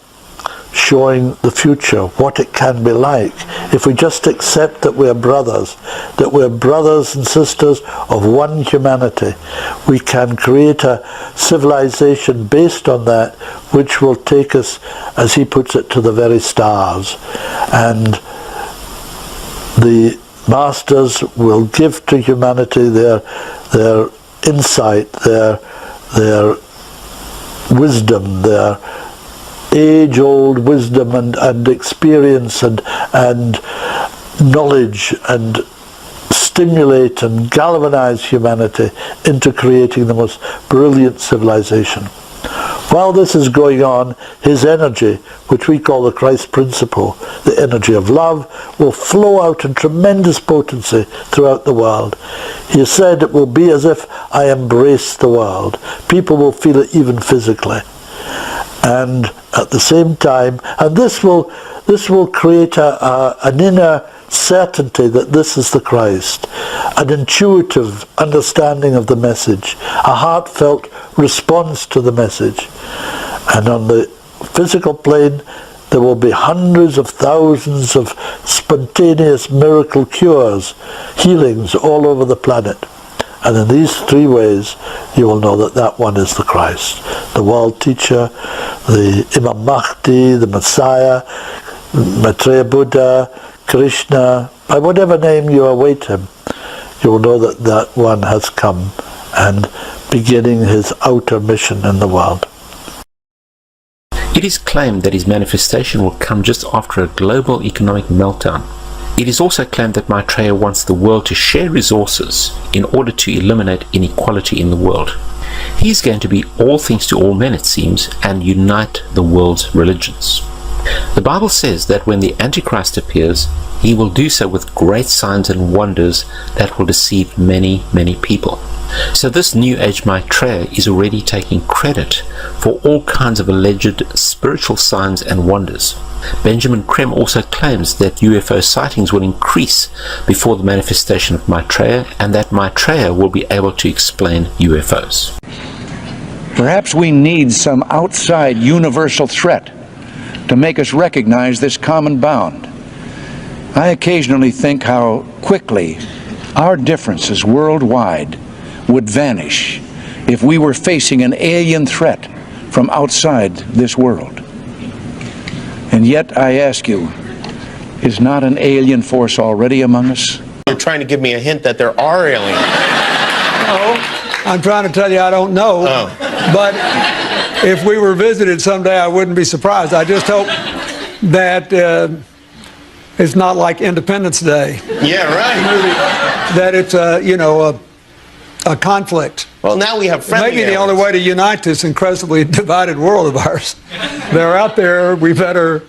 showing the future, what it can be like. If we just accept that we're brothers and sisters of one humanity, we can create a civilization based on that, which will take us, as he puts it, to the very stars. And the masters will give to humanity their insight, their wisdom, their age-old wisdom and experience and knowledge, and stimulate and galvanize humanity into creating the most brilliant civilization. While this is going on, his energy, which we call the Christ principle, the energy of love, will flow out in tremendous potency throughout the world. He has said it will be as if I embrace the world. People will feel it even physically. And at the same time, and this will create an inner certainty that this is the Christ, an intuitive understanding of the message, a heartfelt response to the message. And on the physical plane, there will be hundreds of thousands of spontaneous miracle cures, healings all over the planet. And in these three ways, you will know that that one is the Christ, the world teacher, the Imam Mahdi, the Messiah, Maitreya Buddha, Krishna. By whatever name you await him, you will know that that one has come and beginning his outer mission in the world. It is claimed that his manifestation will come just after a global economic meltdown. It is also claimed that Maitreya wants the world to share resources in order to eliminate inequality in the world. He is going to be all things to all men, it seems, and unite the world's religions. The Bible says that when the Antichrist appears, he will do so with great signs and wonders that will deceive many, many people. So this New Age Maitreya is already taking credit for all kinds of alleged spiritual signs and wonders. Benjamin Krem also claims that UFO sightings will increase before the manifestation of Maitreya, and that Maitreya will be able to explain UFOs. Perhaps we need some outside universal threat to make us recognize this common bound. I occasionally think how quickly our differences worldwide would vanish if we were facing an alien threat from outside this world. And yet, I ask you, is not an alien force already among us? You're trying to give me a hint that there are aliens. No, I'm trying to tell you I don't know. Oh. But if we were visited someday, I wouldn't be surprised. I just hope that it's not like Independence Day. Yeah, right. That it's a conflict. Well, now we have friendly Maybe the only way to unite this incredibly divided world of ours. They're out there. We better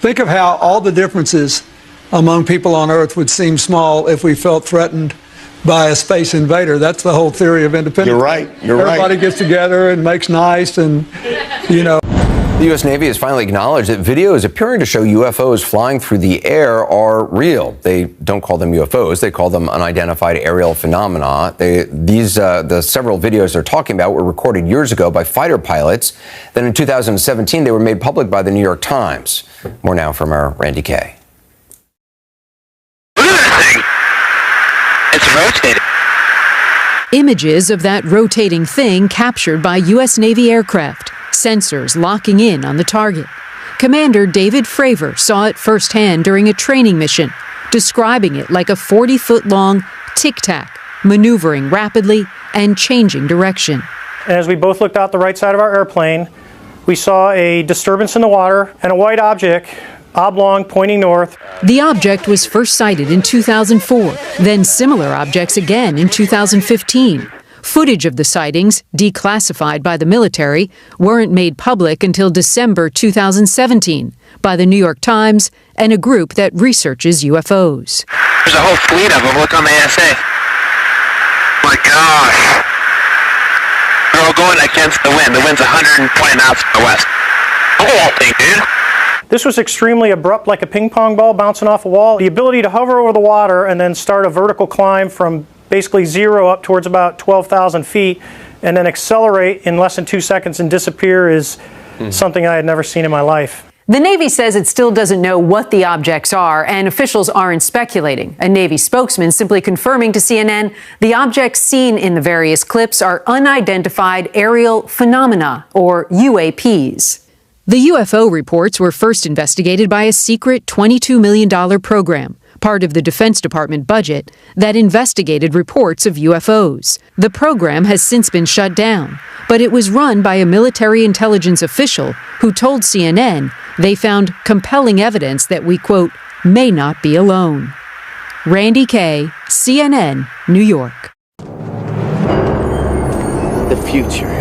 think of how all the differences among people on Earth would seem small if we felt threatened by a space invader. That's the whole theory of independence. You're right. You're right. Everybody gets together and makes nice and, The U.S. Navy has finally acknowledged that videos appearing to show UFOs flying through the air are real. They don't call them UFOs. They call them unidentified aerial phenomena. The several videos they're talking about were recorded years ago by fighter pilots. Then in 2017, they were made public by the New York Times. More now from our Randy Kay. Look at this thing. It's rotating. Images of that rotating thing captured by U.S. Navy aircraft. Sensors locking in on the target. Commander David Fravor saw it firsthand during a training mission, describing it like a 40-foot-long tic-tac, maneuvering rapidly and changing direction. As we both looked out the right side of our airplane, we saw a disturbance in the water and a white object, oblong, pointing north. The object was first sighted in 2004, then similar objects again in 2015. Footage of the sightings, declassified by the military, weren't made public until December 2017 by the New York Times and a group that researches UFOs. There's a whole fleet of them. Look on the ASA. My gosh. They're all going against the wind. The wind's 120 knots from the west. Look at that thing, dude. This was extremely abrupt, like a ping pong ball bouncing off a wall. The ability to hover over the water and then start a vertical climb from basically zero up towards about 12,000 feet and then accelerate in less than 2 seconds and disappear is something I had never seen in my life. The Navy says it still doesn't know what the objects are, and officials aren't speculating. A Navy spokesman simply confirming to CNN the objects seen in the various clips are unidentified aerial phenomena, or UAPs. The UFO reports were first investigated by a secret $22 million program, part of the Defense Department budget, that investigated reports of UFOs. The program has since been shut down, but it was run by a military intelligence official who told CNN they found compelling evidence that we, quote, may not be alone. Randy Kay, CNN, New York. The future.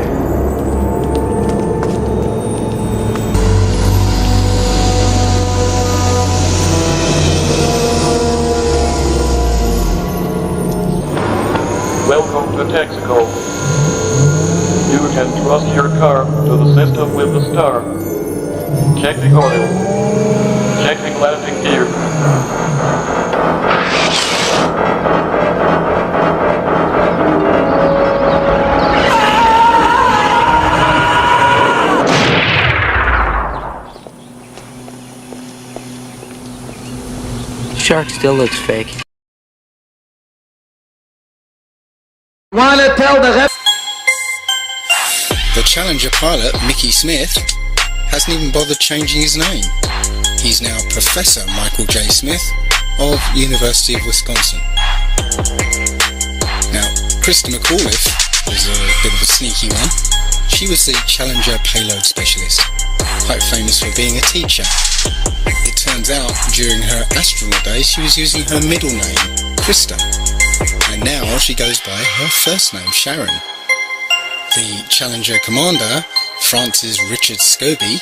Welcome to Texaco. You can trust your car to the system with the star. Check the oil. Check the landing gear. Shark still looks fake. The Challenger pilot, Mickey Smith, hasn't even bothered changing his name. He's now Professor Michael J. Smith of University of Wisconsin. Now, Krista McAuliffe was a bit of a sneaky one. She was the Challenger payload specialist, quite famous for being a teacher. It turns out during her astronaut days she was using her middle name, Krista. And now she goes by her first name, Sharon. The Challenger commander, Francis Richard Scobie,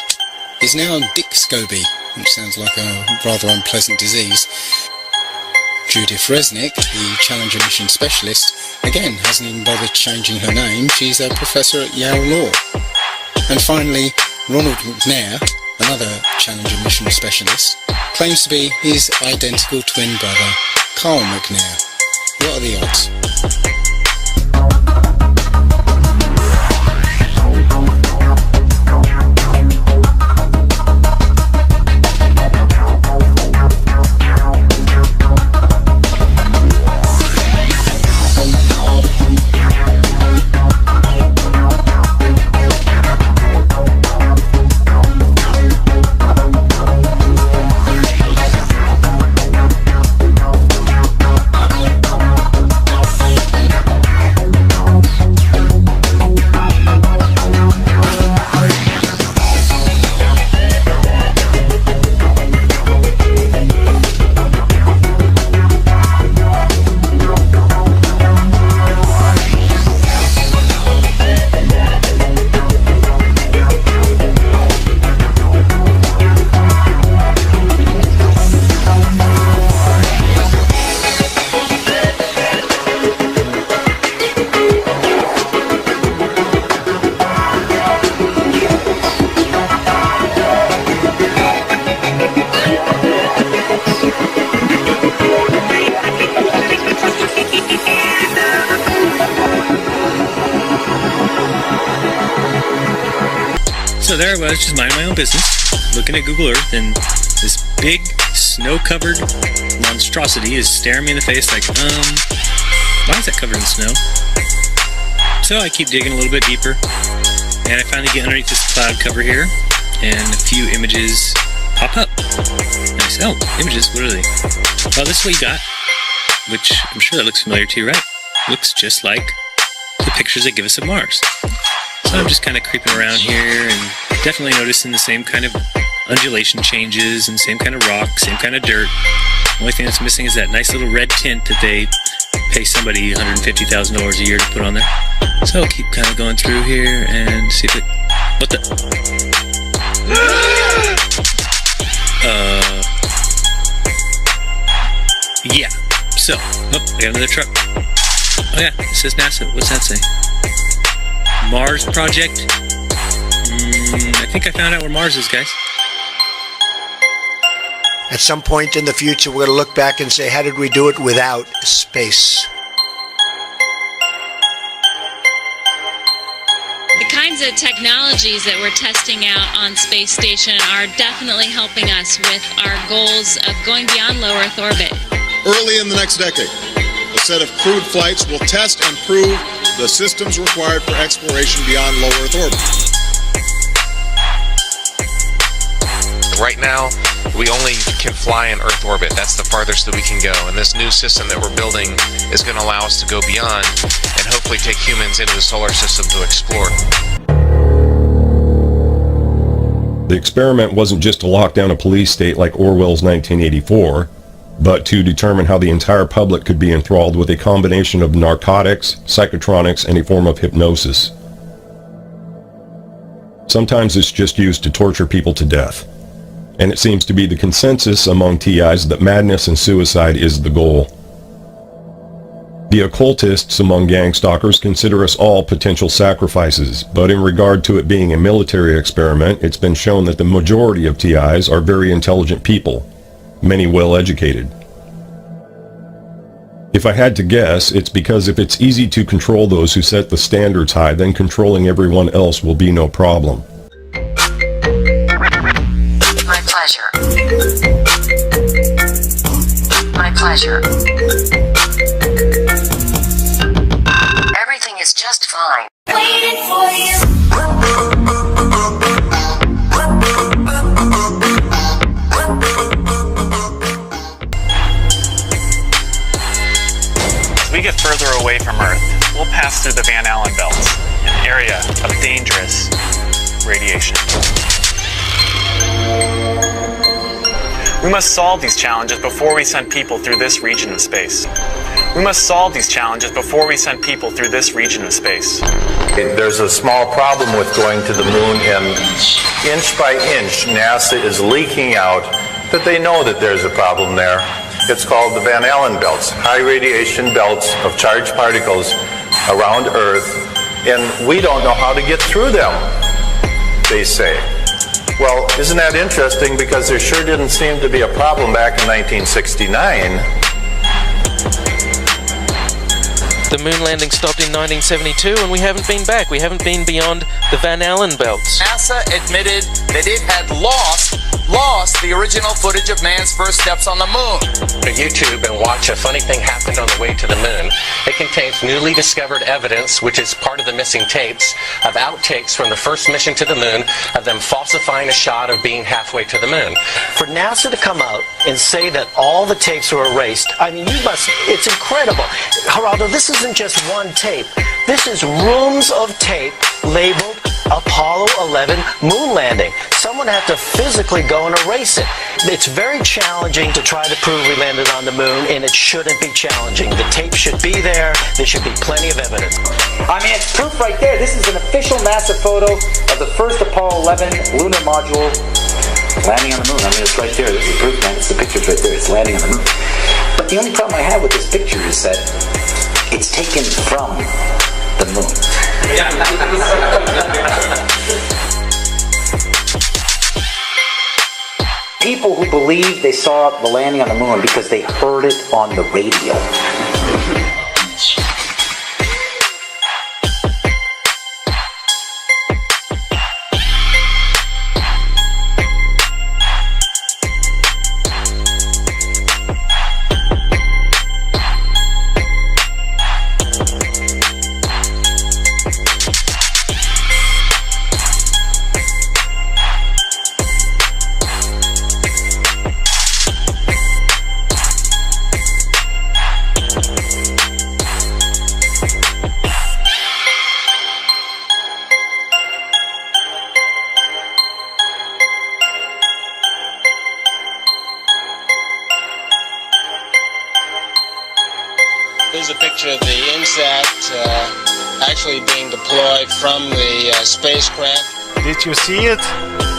is now Dick Scobie, which sounds like a rather unpleasant disease. Judith Resnick, the Challenger mission specialist, again hasn't even bothered changing her name. She's a professor at Yale Law. And finally, Ronald McNair, another Challenger mission specialist, claims to be his identical twin brother, Carl McNair. What are the odds? So there I was, just minding my own business, looking at Google Earth, and this big, snow-covered monstrosity is staring me in the face like, why is that covered in snow? So I keep digging a little bit deeper, and I finally get underneath this cloud cover here, and a few images pop up. And I say, oh, images, what are they? Well, this is what you got, which I'm sure that looks familiar to you, right? Looks just like the pictures they give us of Mars. So I'm just kind of creeping around here and definitely noticing the same kind of undulation changes and same kind of rock, same kind of dirt. The only thing that's missing is that nice little red tint that they pay somebody $150,000 a year to put on there. So I'll keep kind of going through here and see if it... What the... Yeah. So, oh, I got another truck. Oh yeah, it says NASA. What's that say? Mars Project? I think I found out where Mars is, guys. At some point in the future, we're going to look back and say, how did we do it without space? The kinds kinds of technologies that we're testing out on Space Station are definitely helping us with our goals of going beyond low Earth orbit. Early in the next decade, a set of crewed flights will test and prove the systems required for exploration beyond low Earth orbit. Right now, we only can fly in Earth orbit. That's the farthest that we can go. And this new system that we're building is going to allow us to go beyond and hopefully take humans into the solar system to explore. The experiment wasn't just to lock down a police state like Orwell's 1984, but to determine how the entire public could be enthralled with a combination of narcotics, psychotronics, and a form of hypnosis. Sometimes it's just used to torture people to death. And it seems to be the consensus among TIs that madness and suicide is the goal. The occultists among gang stalkers consider us all potential sacrifices, but in regard to it being a military experiment, it's been shown that the majority of TIs are very intelligent people, many well educated. If I had to guess, it's because if it's easy to control those who set the standards high, then controlling everyone else will be no problem. My pleasure. My pleasure. Everything is just fine. Waiting for you. As we get further away from Earth, we'll pass through the Van Allen belts, an area of dangerous radiation. We must solve these challenges before we send people through this region of space. We must solve these challenges before we send people through this region of space. There's a small problem with going to the moon, and inch by inch, NASA is leaking out that they know that there's a problem there. It's called the Van Allen belts, high radiation belts of charged particles around Earth, and we don't know how to get through them, they say. Well, isn't that interesting, because there sure didn't seem to be a problem back in 1969. The moon landing stopped in 1972 and we haven't been back. We haven't been beyond the Van Allen belts. NASA admitted that it had lost the original footage of man's first steps on the moon. Go to YouTube and watch A Funny Thing Happened on the Way to the Moon. It contains newly discovered evidence, which is part of the missing tapes, of outtakes from the first mission to the moon, of them falsifying a shot of being halfway to the moon. For NASA to come out and say that all the tapes were erased, I mean, it's incredible. Geraldo, this isn't just one tape. This is rooms of tape labeled Apollo 11 moon landing. Someone had to physically go and erase it. It's very challenging to try to prove we landed on the moon, and it shouldn't be challenging. The tape should be there. There should be plenty of evidence. I mean, it's proof right there. This is an official NASA photo of the first Apollo 11 lunar module landing on the moon. I mean, it's right there. This is proof, man. It's the picture's right there. It's landing on the moon. But the only problem I have with this picture is that it's taken from the moon. People who believe they saw the landing on the moon because they heard it on the radio. Here's a picture of the INSAT actually being deployed from the spacecraft. Did you see it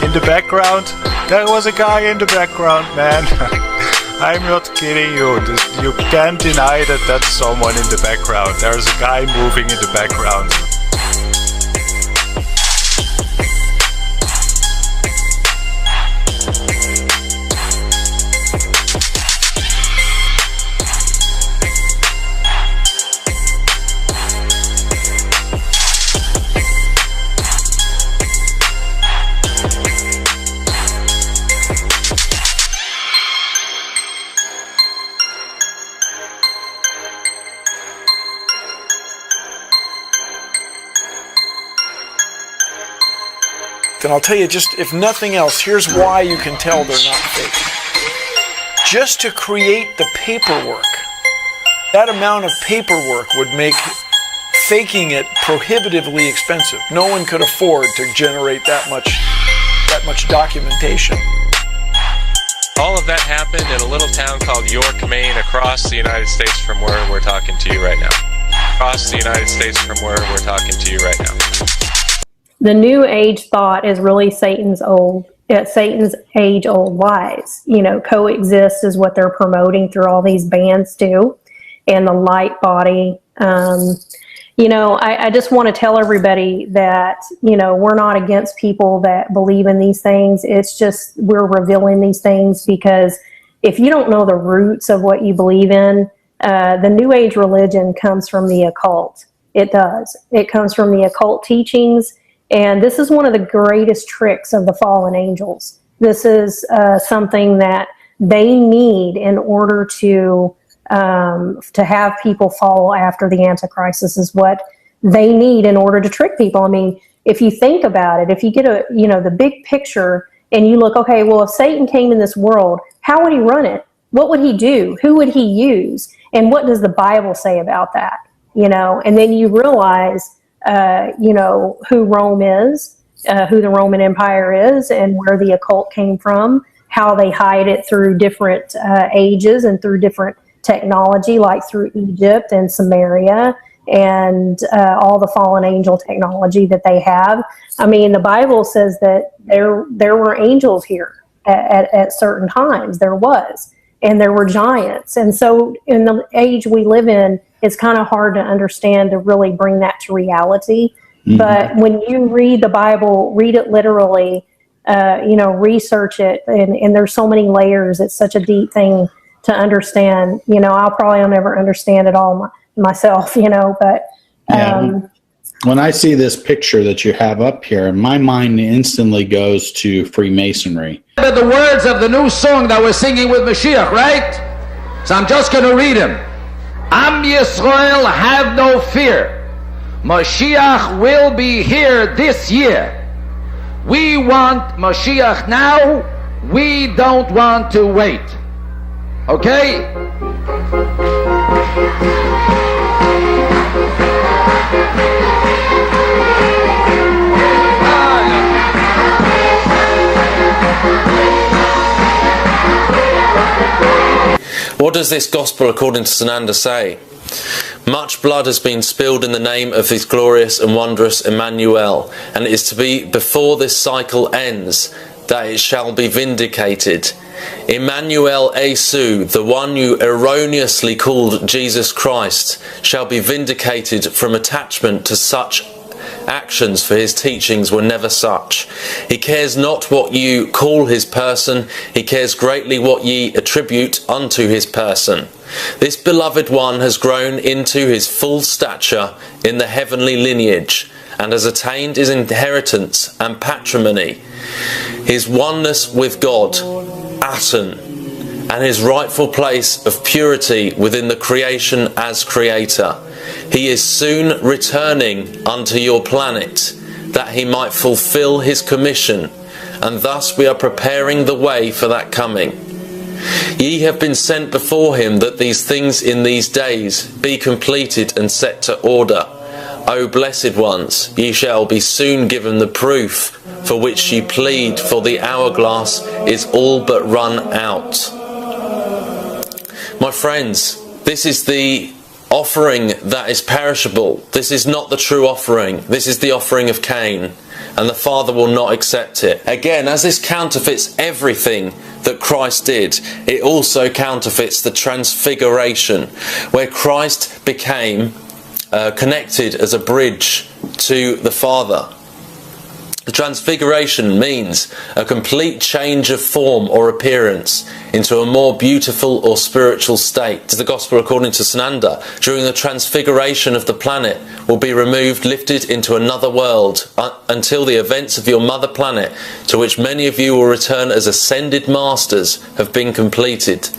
in the background? There was a guy in the background, man. I'm not kidding you. You can't deny that that's someone in the background. There's a guy moving in the background. And I'll tell you, just if nothing else, here's why you can tell they're not fake. Just to create the paperwork, that amount of paperwork would make faking it prohibitively expensive. No one could afford to generate that much documentation. All of that happened in a little town called York, Maine, across the United States from where we're talking to you right now. Across the United States from where we're talking to you right now. The New Age thought is really Satan's age-old lies. You know, coexist is what they're promoting through all these bands too, and the light body. You know, I just want to tell everybody that, you know, we're not against people that believe in these things. It's just we're revealing these things because if you don't know the roots of what you believe in, the New Age religion comes from the occult. It does. It comes from the occult teachings. And this is one of the greatest tricks of the fallen angels. This is something that they need in order to have people follow after the Antichrist. This is what they need in order to trick people. I mean, if you think about it, if you get the big picture and you look, okay, well, if Satan came in this world, how would he run it? What would he do? Who would he use? And what does the Bible say about that? You know, and then you realize, who Rome is, who the Roman Empire is, and where the occult came from, how they hide it through different ages and through different technology, like through Egypt and Samaria and all the fallen angel technology that they have. I mean, the Bible says that there were angels here at certain times. There was. And there were giants. And so in the age we live in, it's kind of hard to understand to really bring that to reality. Mm-hmm. But when you read the Bible, read it literally, research it. And there's so many layers. It's such a deep thing to understand. You know, I'll never understand it all myself, but when I see this picture that you have up here, my mind instantly goes to Freemasonry. The words of the new song that we're singing with Mashiach, right? So I'm just going to read them. Am Yisrael, have no fear. Mashiach will be here this year. We want Mashiach now. We don't want to wait. Okay? What does this gospel according to Sananda say? Much blood has been spilled in the name of his glorious and wondrous Emmanuel, and it is to be before this cycle ends that it shall be vindicated. Emmanuel Esu, the one you erroneously called Jesus Christ, shall be vindicated from attachment to such actions, for his teachings were never such. He cares not what you call his person, he cares greatly what ye attribute unto his person. This beloved one has grown into his full stature in the heavenly lineage, and has attained his inheritance and patrimony, his oneness with God, Aten, and his rightful place of purity within the creation as creator. He is soon returning unto your planet, that he might fulfill his commission, and thus we are preparing the way for that coming. Ye have been sent before him, that these things in these days be completed and set to order. O blessed ones, ye shall be soon given the proof for which ye plead, for the hourglass is all but run out. My friends, this is the offering that is perishable. This is not the true offering. This is the offering of Cain, and the Father will not accept it. Again, as this counterfeits everything that Christ did, it also counterfeits the transfiguration, where Christ became connected as a bridge to the Father. The transfiguration means a complete change of form or appearance into a more beautiful or spiritual state. The Gospel according to Sananda, during the transfiguration of the planet, will be removed, lifted into another world, until the events of your mother planet, to which many of you will return as ascended masters, have been completed.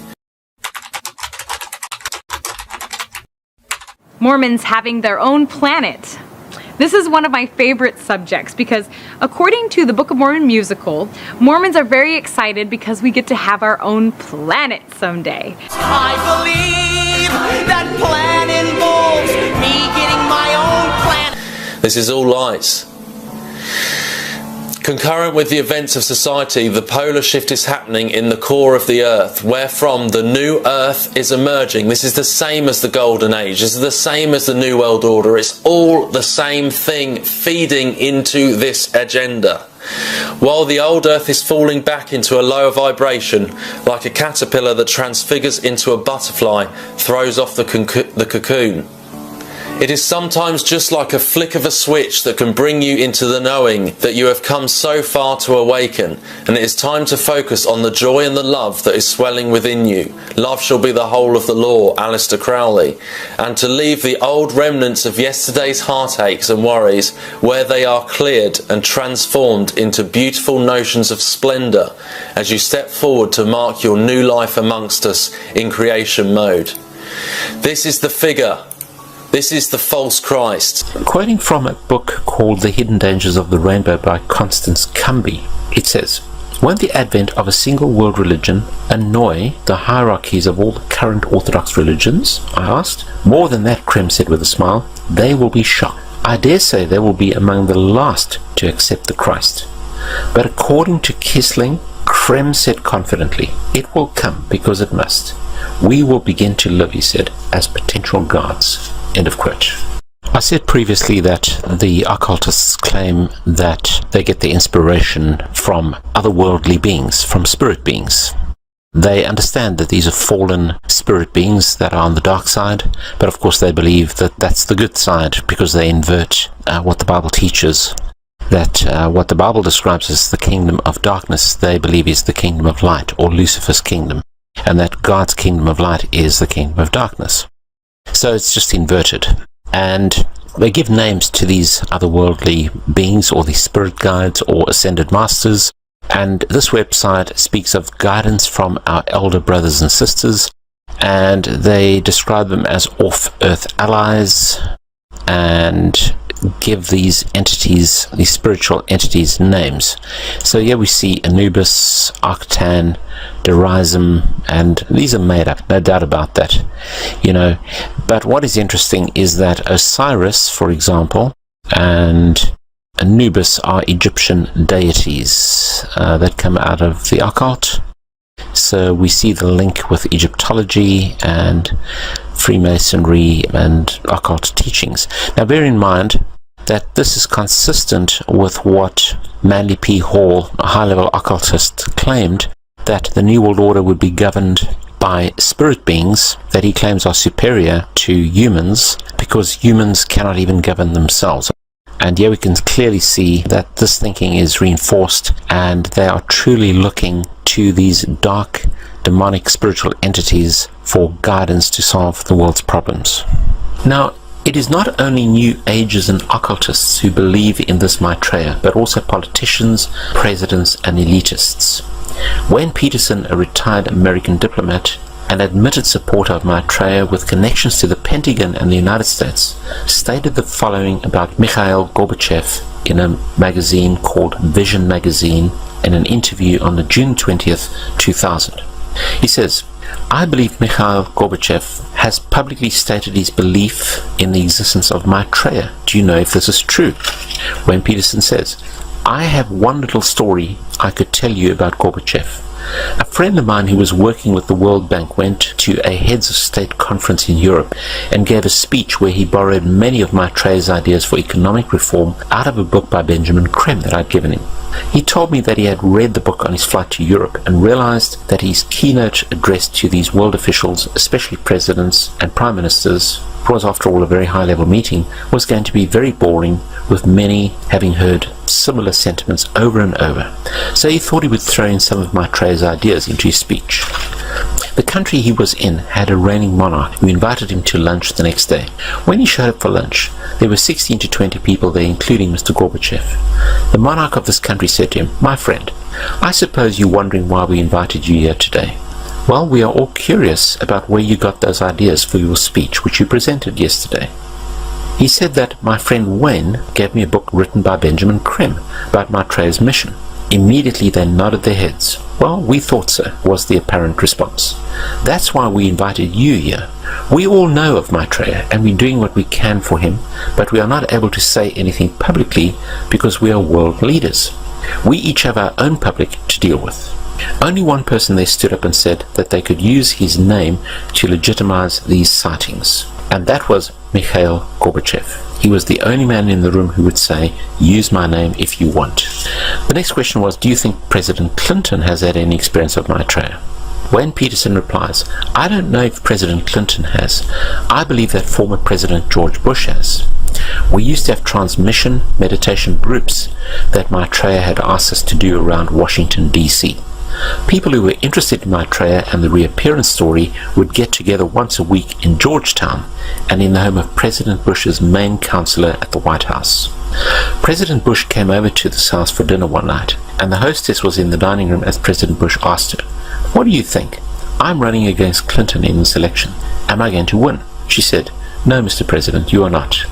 Mormons having their own planet. This is one of my favorite subjects because according to the Book of Mormon musical, Mormons are very excited because we get to have our own planet someday. I believe that plan involves me getting my own planet. This is all lies. Concurrent with the events of society, the polar shift is happening in the core of the earth, wherefrom the new earth is emerging. This is the same as the golden age. This is the same as the new world order. It's all the same thing feeding into this agenda. While the old earth is falling back into a lower vibration, like a caterpillar that transfigures into a butterfly, throws off the cocoon. It is sometimes just like a flick of a switch that can bring you into the knowing that you have come so far to awaken, and it is time to focus on the joy and the love that is swelling within you. Love shall be the whole of the law, Aleister Crowley, and to leave the old remnants of yesterday's heartaches and worries where they are cleared and transformed into beautiful notions of splendour as you step forward to mark your new life amongst us in creation mode. This is the figure. This is the false Christ. Quoting from a book called The Hidden Dangers of the Rainbow by Constance Cumby, it says, "Won't the advent of a single world religion annoy the hierarchies of all the current orthodox religions?" I asked. "More than that," Krem said with a smile, "they will be shocked. I dare say they will be among the last to accept the Christ." But according to Kissling, Krem said confidently, "It will come because it must. We will begin to live," he said, "as potential gods." End of quote. I said previously that the occultists claim that they get their inspiration from otherworldly beings, from spirit beings. They understand that these are fallen spirit beings that are on the dark side, but of course they believe that that's the good side because they invert what the Bible teaches. That what the Bible describes as the kingdom of darkness, they believe is the kingdom of light, or Lucifer's kingdom, and that God's kingdom of light is the kingdom of darkness. So it's just inverted. And they give names to these otherworldly beings, or these spirit guides, or ascended masters. And this website speaks of guidance from our elder brothers and sisters, and they describe them as off-earth allies, and give these entities, these spiritual entities, names. So here we see Anubis, Octan, Derizim, and these are made up, no doubt about that, you know. But what is interesting is that Osiris, for example, and Anubis are Egyptian deities that come out of the occult. So we see the link with Egyptology and Freemasonry and occult teachings. Now bear in mind that this is consistent with what Manly P. Hall, a high-level occultist, claimed, that the New World Order would be governed by spirit beings that he claims are superior to humans because humans cannot even govern themselves. And here we can clearly see that this thinking is reinforced, and they are truly looking to these dark, demonic spiritual entities for guidance to solve the world's problems. Now, it is not only New Agers and occultists who believe in this Maitreya, but also politicians, presidents, and elitists. Wayne Peterson, a retired American diplomat and admitted supporter of Maitreya with connections to the Pentagon and the United States, stated the following about Mikhail Gorbachev in a magazine called Vision Magazine in an interview on the June 20th, 2000. He says, "I believe Mikhail Gorbachev has publicly stated his belief in the existence of Maitreya. Do you know if this is true?" Wayne Peterson says, "I have one little story I could tell you about Gorbachev. A friend of mine who was working with the World Bank went to a heads of state conference in Europe and gave a speech where he borrowed many of Maitreya's ideas for economic reform out of a book by Benjamin Krem that I'd given him. He told me that he had read the book on his flight to Europe and realized that his keynote address to these world officials, especially presidents and prime ministers, it was after all a very high-level meeting, was going to be very boring, with many having heard similar sentiments over and over. So he thought he would throw in some of Maitreya's ideas into his speech. The country he was in had a reigning monarch who invited him to lunch the next day. When he showed up for lunch, there were 16 to 20 people there, including Mr. Gorbachev. The monarch of this country said to him, "My friend, I suppose you're wondering why we invited you here today. Well, we are all curious about where you got those ideas for your speech which you presented yesterday." He said that my friend Wayne gave me a book written by Benjamin Krem about Maitreya's mission. Immediately they nodded their heads. Well, we thought so, was the apparent response. That's why we invited you here. We all know of Maitreya and we're doing what we can for him, but we are not able to say anything publicly because we are world leaders. We each have our own public to deal with. Only one person there stood up and said that they could use his name to legitimize these sightings, and that was Mikhail Gorbachev. He was the only man in the room who would say, use my name if you want. The next question was, do you think President Clinton has had any experience of Maitreya? Wayne Peterson replies, I don't know if President Clinton has. I believe that former President George Bush has. We used to have transmission meditation groups that Maitreya had asked us to do around Washington, D.C. People who were interested in Maitreya and the reappearance story would get together once a week in Georgetown and in the home of President Bush's main counselor at the White House. President Bush came over to this house for dinner one night, and the hostess was in the dining room as President Bush asked her, what do you think? I'm running against Clinton in this election. Am I going to win? She said, no, Mr. President, you are not.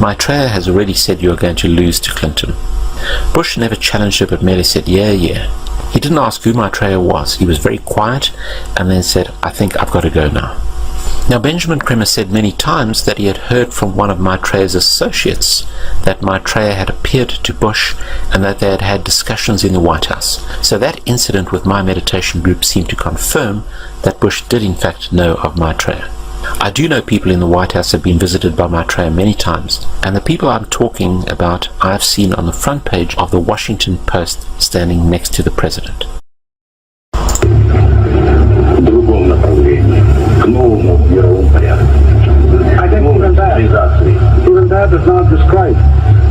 Maitreya has already said you are going to lose to Clinton. Bush never challenged her but merely said, yeah. He didn't ask who Maitreya was. He was very quiet and then said, I think I've got to go now. Now, Benjamin Kremer said many times that he had heard from one of Maitreya's associates that Maitreya had appeared to Bush and that they had had discussions in the White House. So that incident with my meditation group seemed to confirm that Bush did in fact know of Maitreya. I do know people in the White House have been visited by Maitreya many times, and the people I'm talking about I have seen on the front page of the Washington Post standing next to the president. I think even that does not describe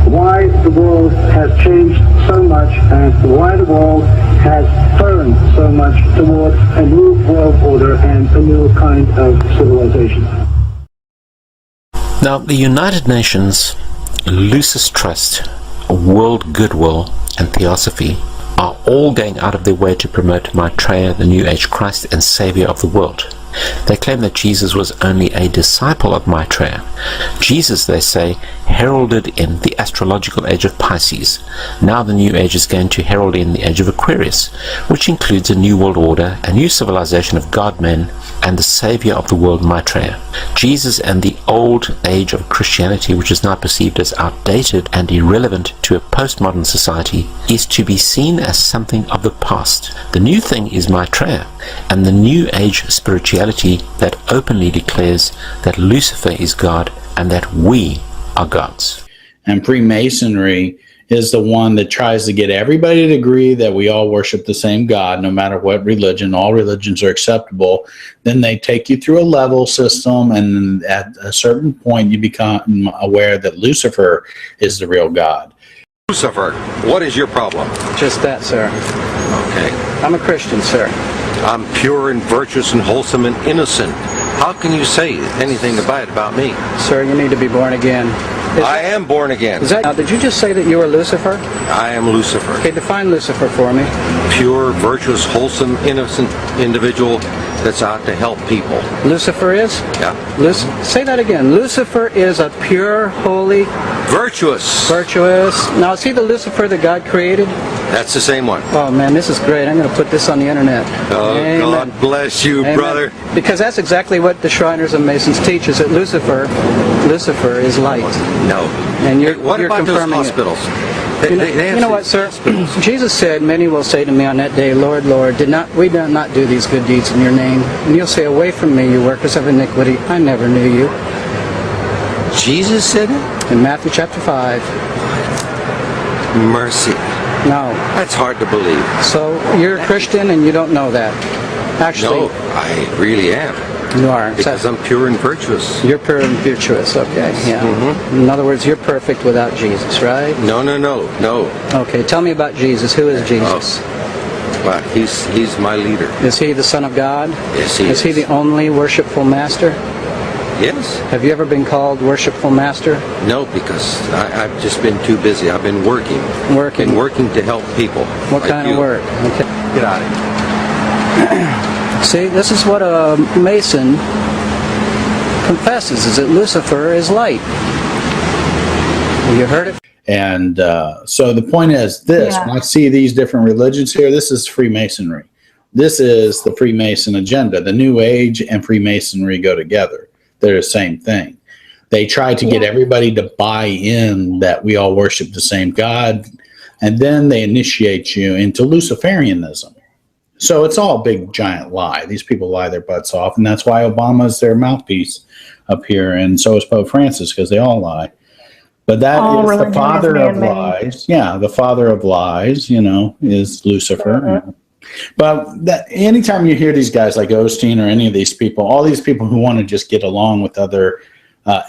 why the world has changed so much and why the world has turned so much towards a new world order and a new kind of civilization. Now, the United Nations, Lucis Trust, World Goodwill, and Theosophy are all going out of their way to promote Maitreya, the New Age Christ and Savior of the world. They claim that Jesus was only a disciple of Maitreya. Jesus, they say, heralded in the astrological age of Pisces. Now the New Age is going to herald in the age of Aquarius, which includes a new world order, a new civilization of God-men, and the Savior of the world, Maitreya. Jesus and the old age of Christianity, which is now perceived as outdated and irrelevant to a postmodern society, is to be seen as something of the past. The new thing is Maitreya, and the New Age spirituality that openly declares that Lucifer is God and that we are gods. And Freemasonry is the one that tries to get everybody to agree that we all worship the same God, no matter what religion. All religions are acceptable. Then they take you through a level system, and at a certain point you become aware that Lucifer is the real God. Lucifer, what is your problem? Just that, sir. Okay. I'm a Christian, sir. I'm pure and virtuous and wholesome and innocent. How can you say anything bad about me? Sir, you need to be born again. I am born again. Now, did you just say that you were Lucifer? I am Lucifer. Okay, define Lucifer for me. Pure, virtuous, wholesome, innocent individual that's out to help people. Lucifer is? Yeah. Say that again. Lucifer is a pure, holy... Virtuous. Virtuous. Now, is he the Lucifer that God created? That's the same one. Oh, man, this is great. I'm going to put this on the internet. Oh, amen. God bless you, amen. Brother. Because that's exactly what the Shriners and Masons teach, is that Lucifer is light. No. And you're about those hospitals? You know what, sir? Jesus said, many will say to me on that day, Lord, Lord, we did not do these good deeds in your name. And you'll say, away from me, you workers of iniquity. I never knew you. Jesus said it? In Matthew chapter 5. Mercy. No. That's hard to believe. So you're a Christian and you don't know that. Actually. No, I really am. You are. Because I'm pure and virtuous. You're pure and virtuous, okay. Yeah. Mm-hmm. In other words, you're perfect without Jesus, right? No. Okay, tell me about Jesus. Who is Jesus? Well, he's my leader. Is he the Son of God? Yes, he is. Is he the only worshipful master? Yes. Have you ever been called worshipful master? No, because I've just been too busy. I've been working. Working? Working to help people. What like kind of work? Okay. Get out of here. See, this is what a Mason confesses, is that Lucifer is light. You heard it. And so the point is this, when I see these different religions here, this is Freemasonry. This is the Freemason agenda. The New Age and Freemasonry go together. They're the same thing. They try to get everybody to buy in that we all worship the same God, and then they initiate you into Luciferianism. So it's all a big, giant lie. These people lie their butts off, and that's why Obama is their mouthpiece up here, and so is Pope Francis, because they all lie. But that is the father of lies. Yeah, the father of lies, is Lucifer. But anytime you hear these guys like Osteen or any of these people, all these people who want to just get along with other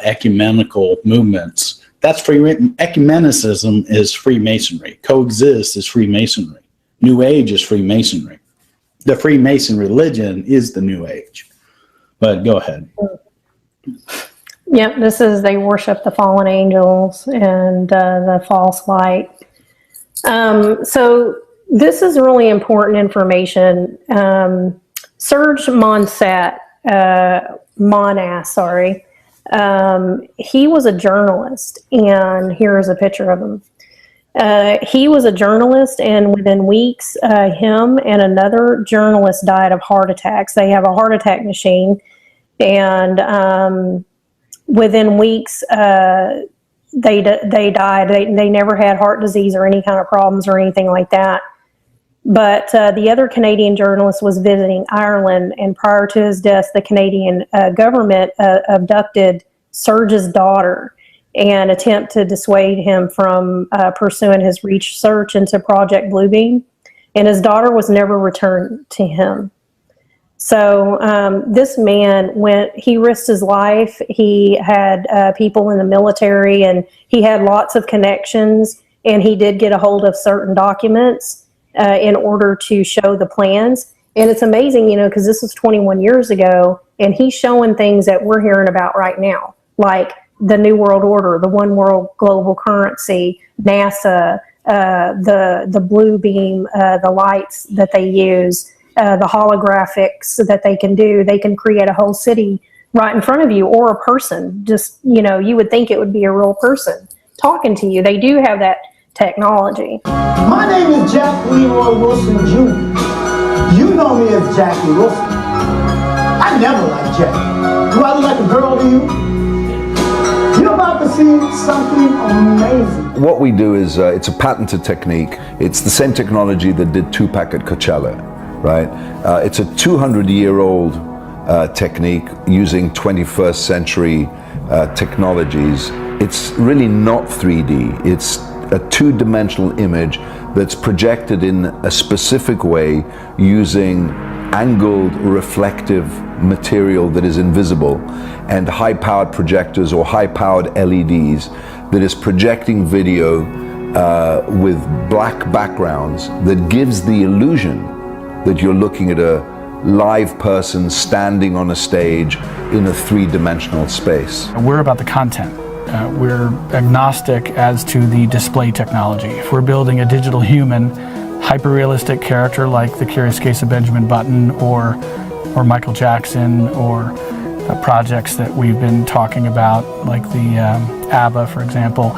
ecumenical movements, that's ecumenicism is Freemasonry. Coexist is Freemasonry. New Age is Freemasonry. The Freemason religion is the New Age. But go ahead. Yep, they worship the fallen angels and the false light. So this is really important information. Serge Monas, he was a journalist, and here's a picture of him. He was a journalist, and within weeks, him and another journalist died of heart attacks. They have a heart attack machine, and within weeks, they died. They never had heart disease or any kind of problems or anything like that. But the other Canadian journalist was visiting Ireland, and prior to his death, the Canadian government abducted Serge's daughter and attempted to dissuade him from pursuing his research into Project Bluebeam. And his daughter was never returned to him. So this man, he risked his life. He had people in the military, and he had lots of connections, and he did get a hold of certain documents in order to show the plans. And it's amazing, because this was 21 years ago, and he's showing things that we're hearing about right now, like the New World Order, the One World Global Currency, NASA, the blue beam, the lights that they use, the holographics that they can do. They can create a whole city right in front of you, or a person. Just, you would think it would be a real person talking to you. They do have that technology. My name is Jack Leroy Wilson Jr. You know me as Jackie Wilson. I never liked Jack. Do I look like a girl to you? You're about to see something amazing. What we do is, it's a patented technique. It's the same technology that did Tupac at Coachella, right? It's a 200-year-old technique using 21st century technologies. It's really not 3D. It's a two-dimensional image that's projected in a specific way using angled reflective material that is invisible, and high-powered projectors or high-powered LEDs that is projecting video with black backgrounds that gives the illusion that you're looking at a live person standing on a stage in a three-dimensional space. We're about the content. We're agnostic as to the display technology. If we're building a digital human, hyper-realistic character like The Curious Case of Benjamin Button or Michael Jackson, or projects that we've been talking about, like the ABBA, for example,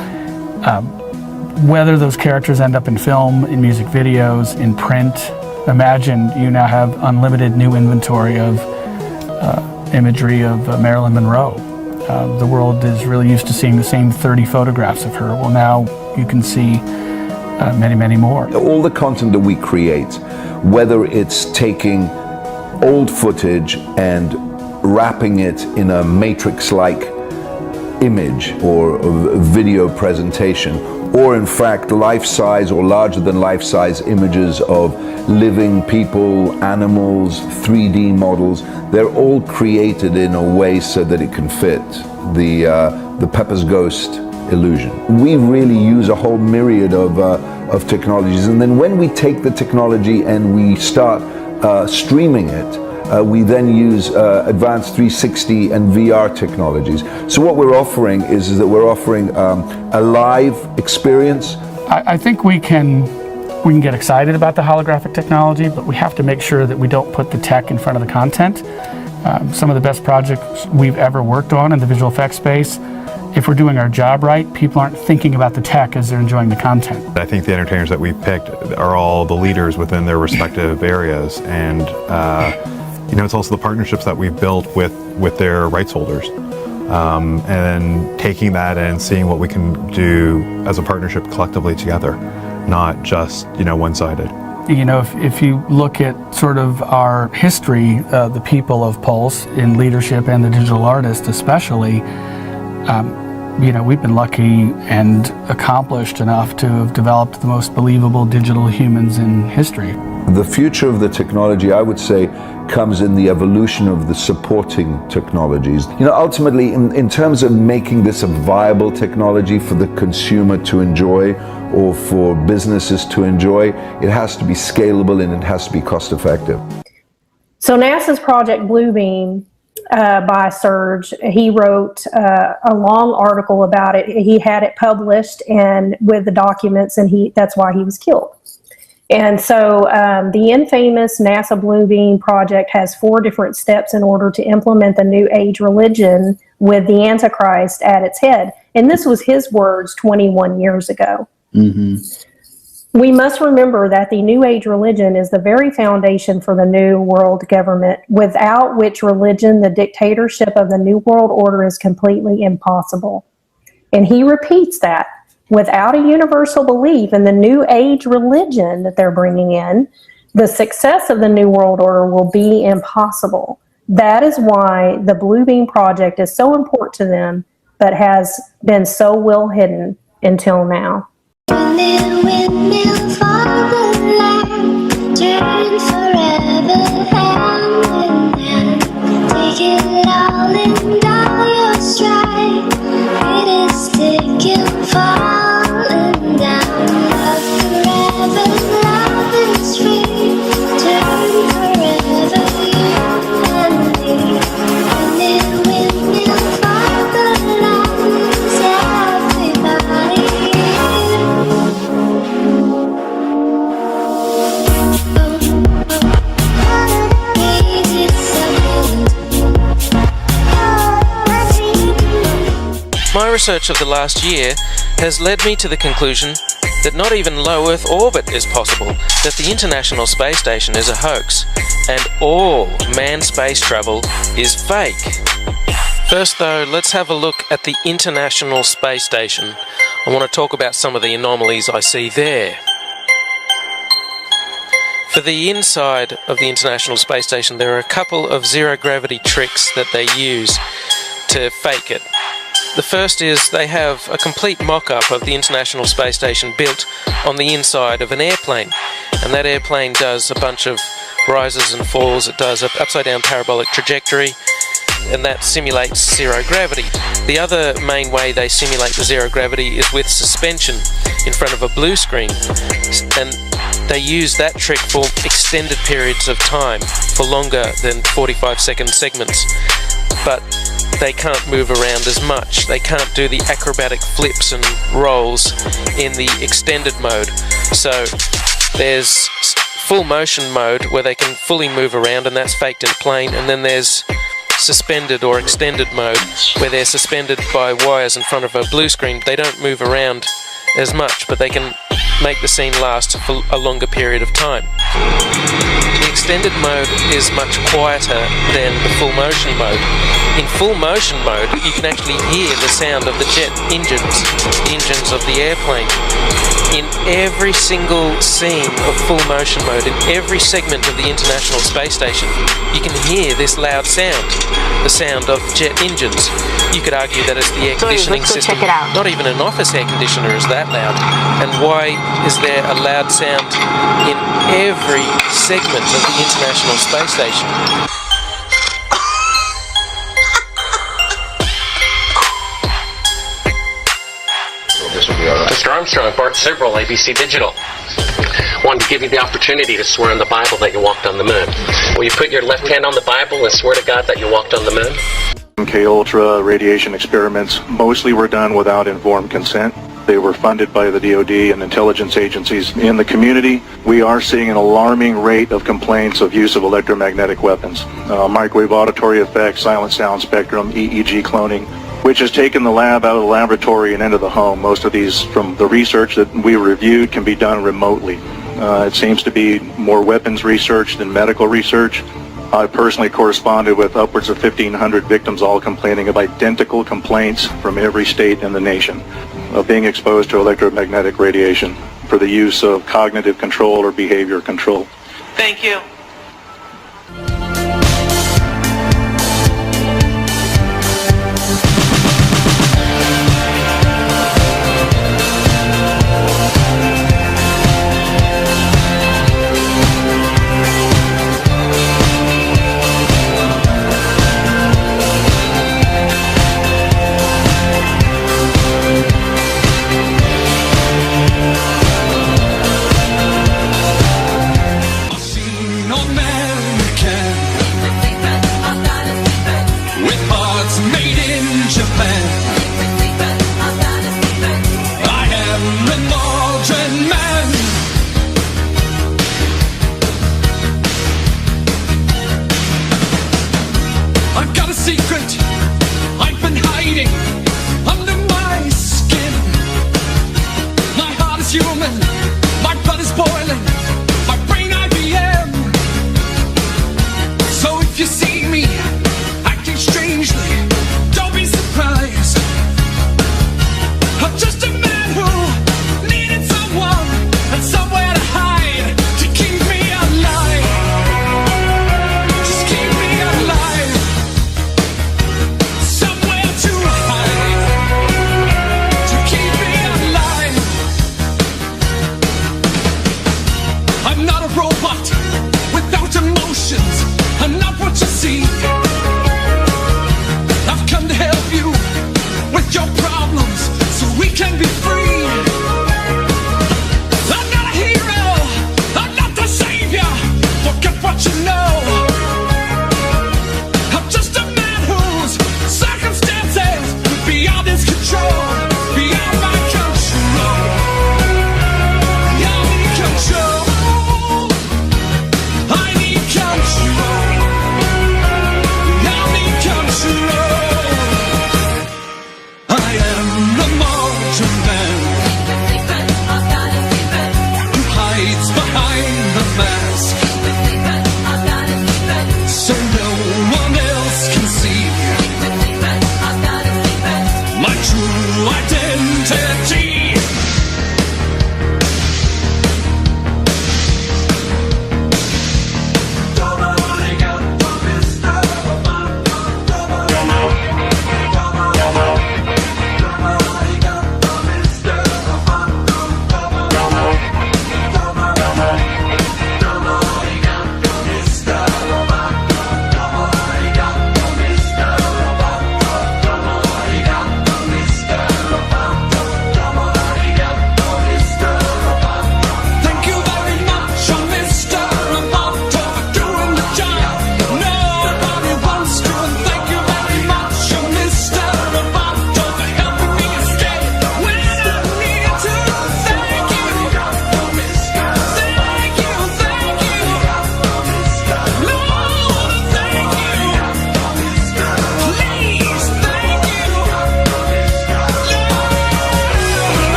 whether those characters end up in film, in music videos, in print, imagine you now have unlimited new inventory of imagery of Marilyn Monroe. The world is really used to seeing the same 30 photographs of her. Well, now you can see many, many more. All the content that we create, whether it's taking old footage and wrapping it in a matrix-like image or a video presentation, or in fact life-size or larger than life-size images of living people, animals, 3D models, they're all created in a way so that it can fit the Pepper's Ghost illusion. We really use a whole myriad of technologies, and then when we take the technology and we start streaming it, we then use advanced 360 and VR technologies. So what we're offering is that we're offering a live experience. I think we can get excited about the holographic technology, but we have to make sure that we don't put the tech in front of the content. Some of the best projects we've ever worked on in the visual effects space if we're doing our job right, people aren't thinking about the tech as they're enjoying the content. I think the entertainers that we've picked are all the leaders within their respective areas, and it's also the partnerships that we've built with their rights holders, and taking that and seeing what we can do as a partnership collectively together, not just one-sided. If you look at sort of our history, the people of Pulse in leadership and the digital artist especially, we've been lucky and accomplished enough to have developed the most believable digital humans in history. The future of the technology, I would say, comes in the evolution of the supporting technologies. Ultimately, in terms of making this a viable technology for the consumer to enjoy or for businesses to enjoy, it has to be scalable and it has to be cost effective. So NASA's Project Bluebeam by Serge, he wrote a long article about it. He had it published and with the documents, and that's why he was killed. And so the infamous NASA Bluebeam project has 4 different steps in order to implement the New Age religion with the Antichrist at its head. And this was his words 21 years ago. Mm-hmm. We must remember that the New Age religion is the very foundation for the New World Government, without which religion the dictatorship of the New World Order is completely impossible. And he repeats that. Without a universal belief in the New Age religion that they're bringing in, the success of the New World Order will be impossible. That is why the Bluebeam project is so important to them, but has been so well hidden until now. Windmills for the land, turn forever hand in hand. Take it all in all your stride. It is taking, falling down. Love forever, love is free. Turn forever, you and me. Windmill for the land, everybody. My research of the last year has led me to the conclusion that not even low Earth orbit is possible, that the International Space Station is a hoax, and all manned space travel is fake. First though, let's have a look at the International Space Station. I want to talk about some of the anomalies I see there. For the inside of the International Space Station, there are a couple of zero-gravity tricks that they use to fake it. The first is they have a complete mock-up of the International Space Station built on the inside of an airplane, and that airplane does a bunch of rises and falls. It does an upside-down parabolic trajectory, and that simulates zero gravity. The other main way they simulate the zero gravity is with suspension in front of a blue screen, and they use that trick for extended periods of time, for longer than 45-second segments, but they can't move around as much. They can't do the acrobatic flips and rolls in the extended mode. So there's full motion mode where they can fully move around, and that's faked in plane, and then there's suspended or extended mode where they're suspended by wires in front of a blue screen. They don't move around as much, but they can make the scene last for a longer period of time. The extended mode is much quieter than the full motion mode. In full motion mode, you can actually hear the sound of the jet engines, the engines of the airplane. In every single scene of full motion mode, in every segment of the International Space Station, you can hear this loud sound, the sound of jet engines. You could argue that it's the air conditioning system. Check it out. Not even an office air conditioner is that loud. And why is there a loud sound in every segment of the International Space Station? Mr. Armstrong, Bart Sibrel, ABC Digital. Wanted to give you the opportunity to swear on the Bible that you walked on the moon. Will you put your left hand on the Bible and swear to God that you walked on the moon? MK-Ultra radiation experiments mostly were done without informed consent. They were funded by the DoD and intelligence agencies. In the community, we are seeing an alarming rate of complaints of use of electromagnetic weapons. Microwave auditory effects, silent sound spectrum, EEG cloning. which has taken the lab out of the laboratory and into the home. Most of these, from the research that we reviewed, can be done remotely. It seems to be more weapons research than medical research. I personally corresponded with upwards of 1,500 victims, all complaining of identical complaints from every state in the nation of being exposed to electromagnetic radiation for the use of cognitive control or behavior control. Thank you.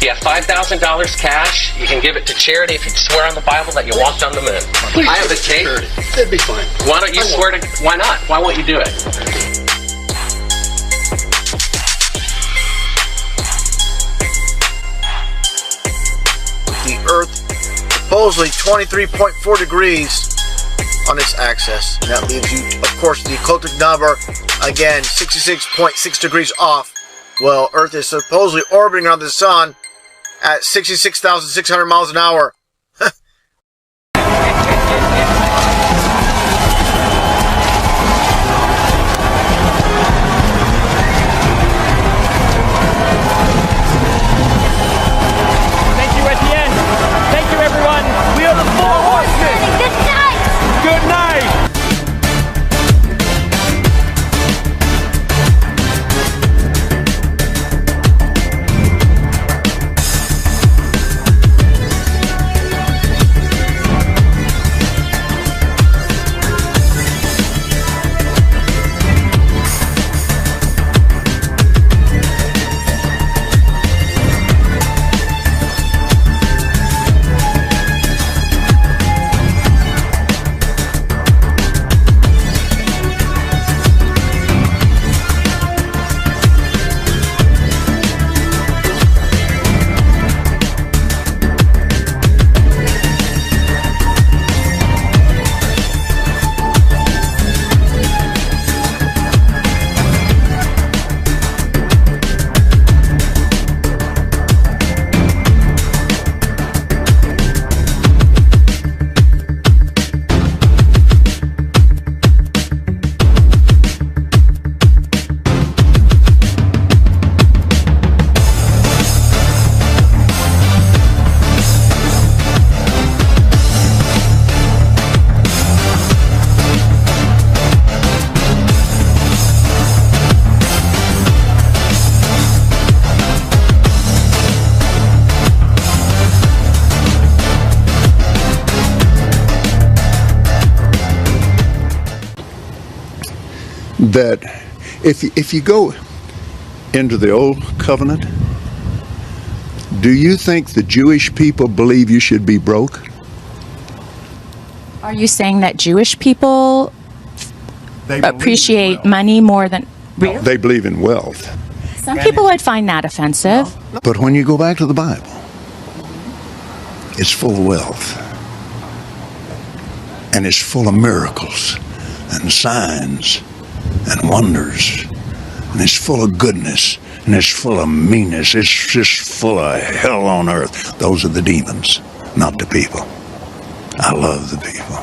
You have $5,000 cash. You can give it to charity if you swear on the Bible that you walked on the moon. Please I have a tape. That'd be fine. Why don't you swear to? Why not? Why won't you do it? The Earth supposedly 23.4 degrees on its axis, and that leaves you, of course, the occultic number again 66.6 degrees off. Well, Earth is supposedly orbiting around the sun at 66,600 miles an hour. that if you go into the Old Covenant, do you think the Jewish people believe you should be broke? Are you saying that Jewish people appreciate money more than really? They believe in wealth. Some people would find that offensive. But when you go back to the Bible, it's full of wealth. And it's full of miracles and signs and wonders. And it's full of goodness. And it's full of meanness. It's just full of hell on earth. Those are the demons, not the people. I love the people.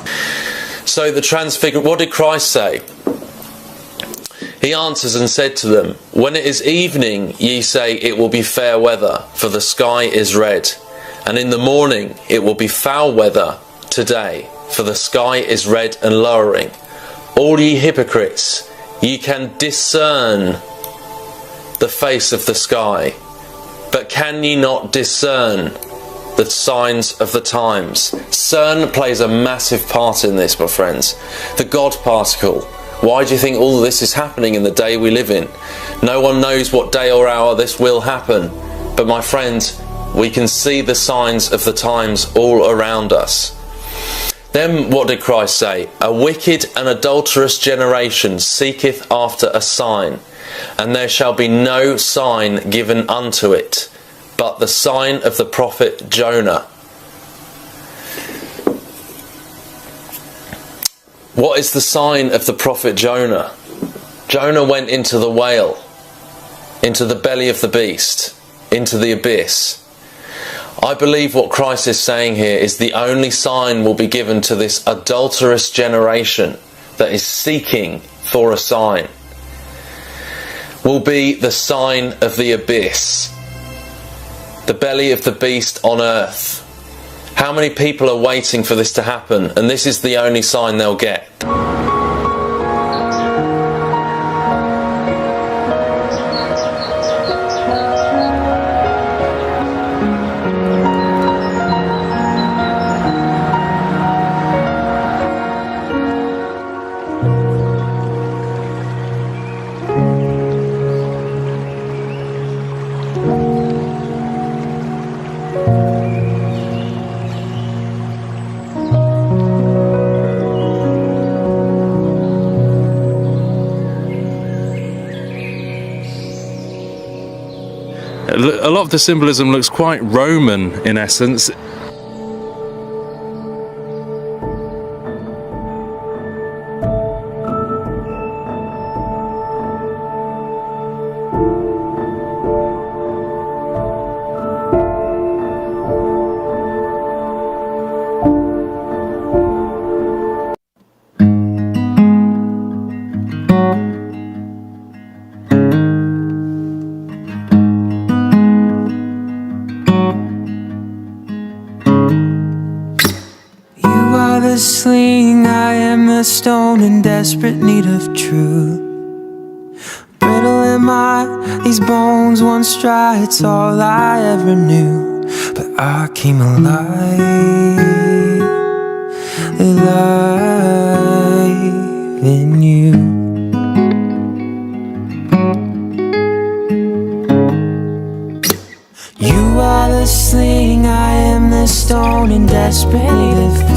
So the transfigured, what did Christ say? He answers and said to them, when it is evening, ye say it will be fair weather, for the sky is red. And in the morning it will be foul weather today, for the sky is red and lowering. All ye hypocrites, ye can discern the face of the sky, but can ye not discern the signs of the times? CERN plays a massive part in this, my friends. The God particle. Why do you think all of this is happening in the day we live in? No one knows what day or hour this will happen. But my friends, we can see the signs of the times all around us. Then what did Christ say? A wicked and adulterous generation seeketh after a sign, and there shall be no sign given unto it, but the sign of the prophet Jonah. What is the sign of the prophet Jonah? Jonah went into the whale, into the belly of the beast, into the abyss. I believe what Christ is saying here is the only sign will be given to this adulterous generation that is seeking for a sign will be the sign of the abyss, the belly of the beast on earth. How many people are waiting for this to happen? And this is the only sign they'll get. A lot of the symbolism looks quite Roman in essence. Sling, I am the stone in desperate need of truth. Brittle am I, these bones once dry, it's all I ever knew. But I came alive, alive in you. You are the sling, I am the stone in desperate need of faith.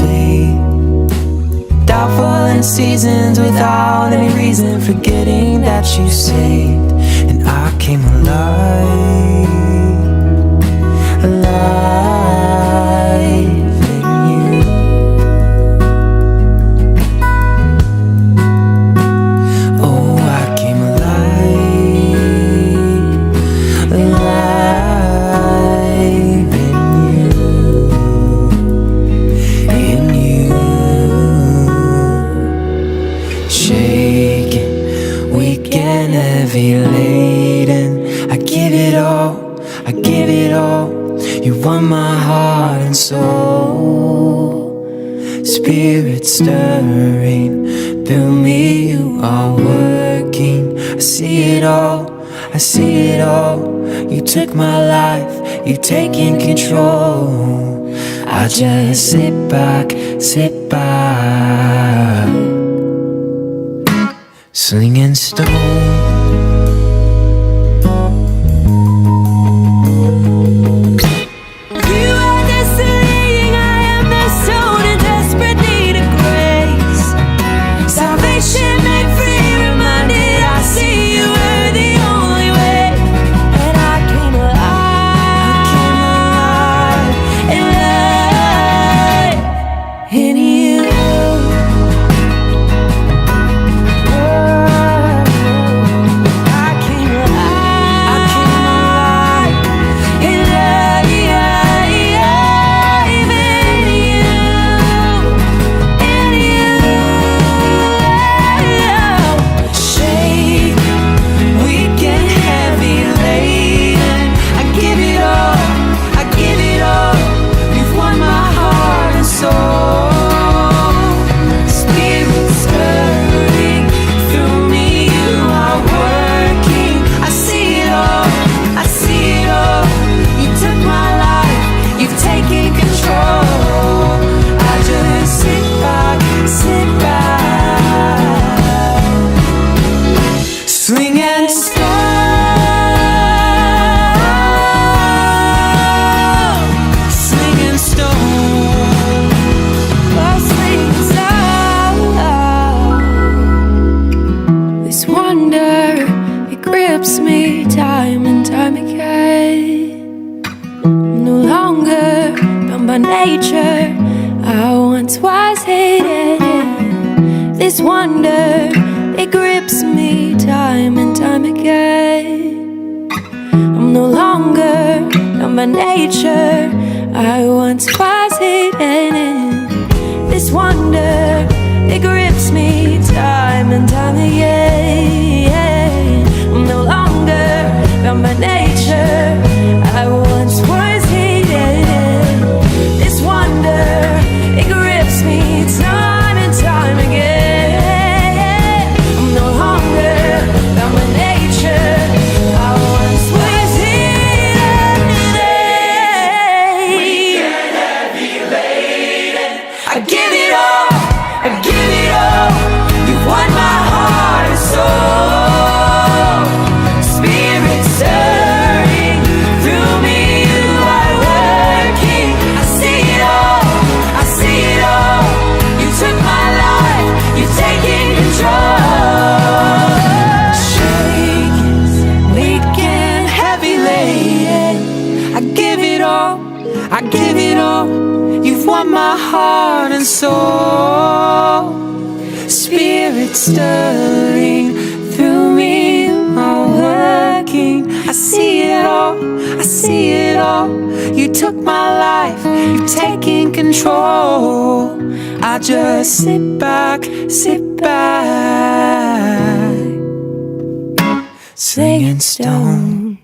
Doubtful in seasons without any reason, forgetting that you saved. And I came alive, alive in you. Oh, I came alive, alive in you. Shaken, weak and heavy laden, I give it all, I give it all. You won my heart and soul. Spirit stirring, through me you are working. I see it all, I see it all. You took my life, you taking control. I just sit back, sit back. slinging stone. This wonder, it grips me time and time again. I'm no longer bound by nature. I once was hidden. This wonder, it grips me time and time again. I'm no longer bound by nature. I once was hidden. This wonder, it grips me time and time again. My heart and soul, spirit stirring through me, you are working. I see it all, I see it all. You took my life, you've taken control. I just sit back, slinging stone.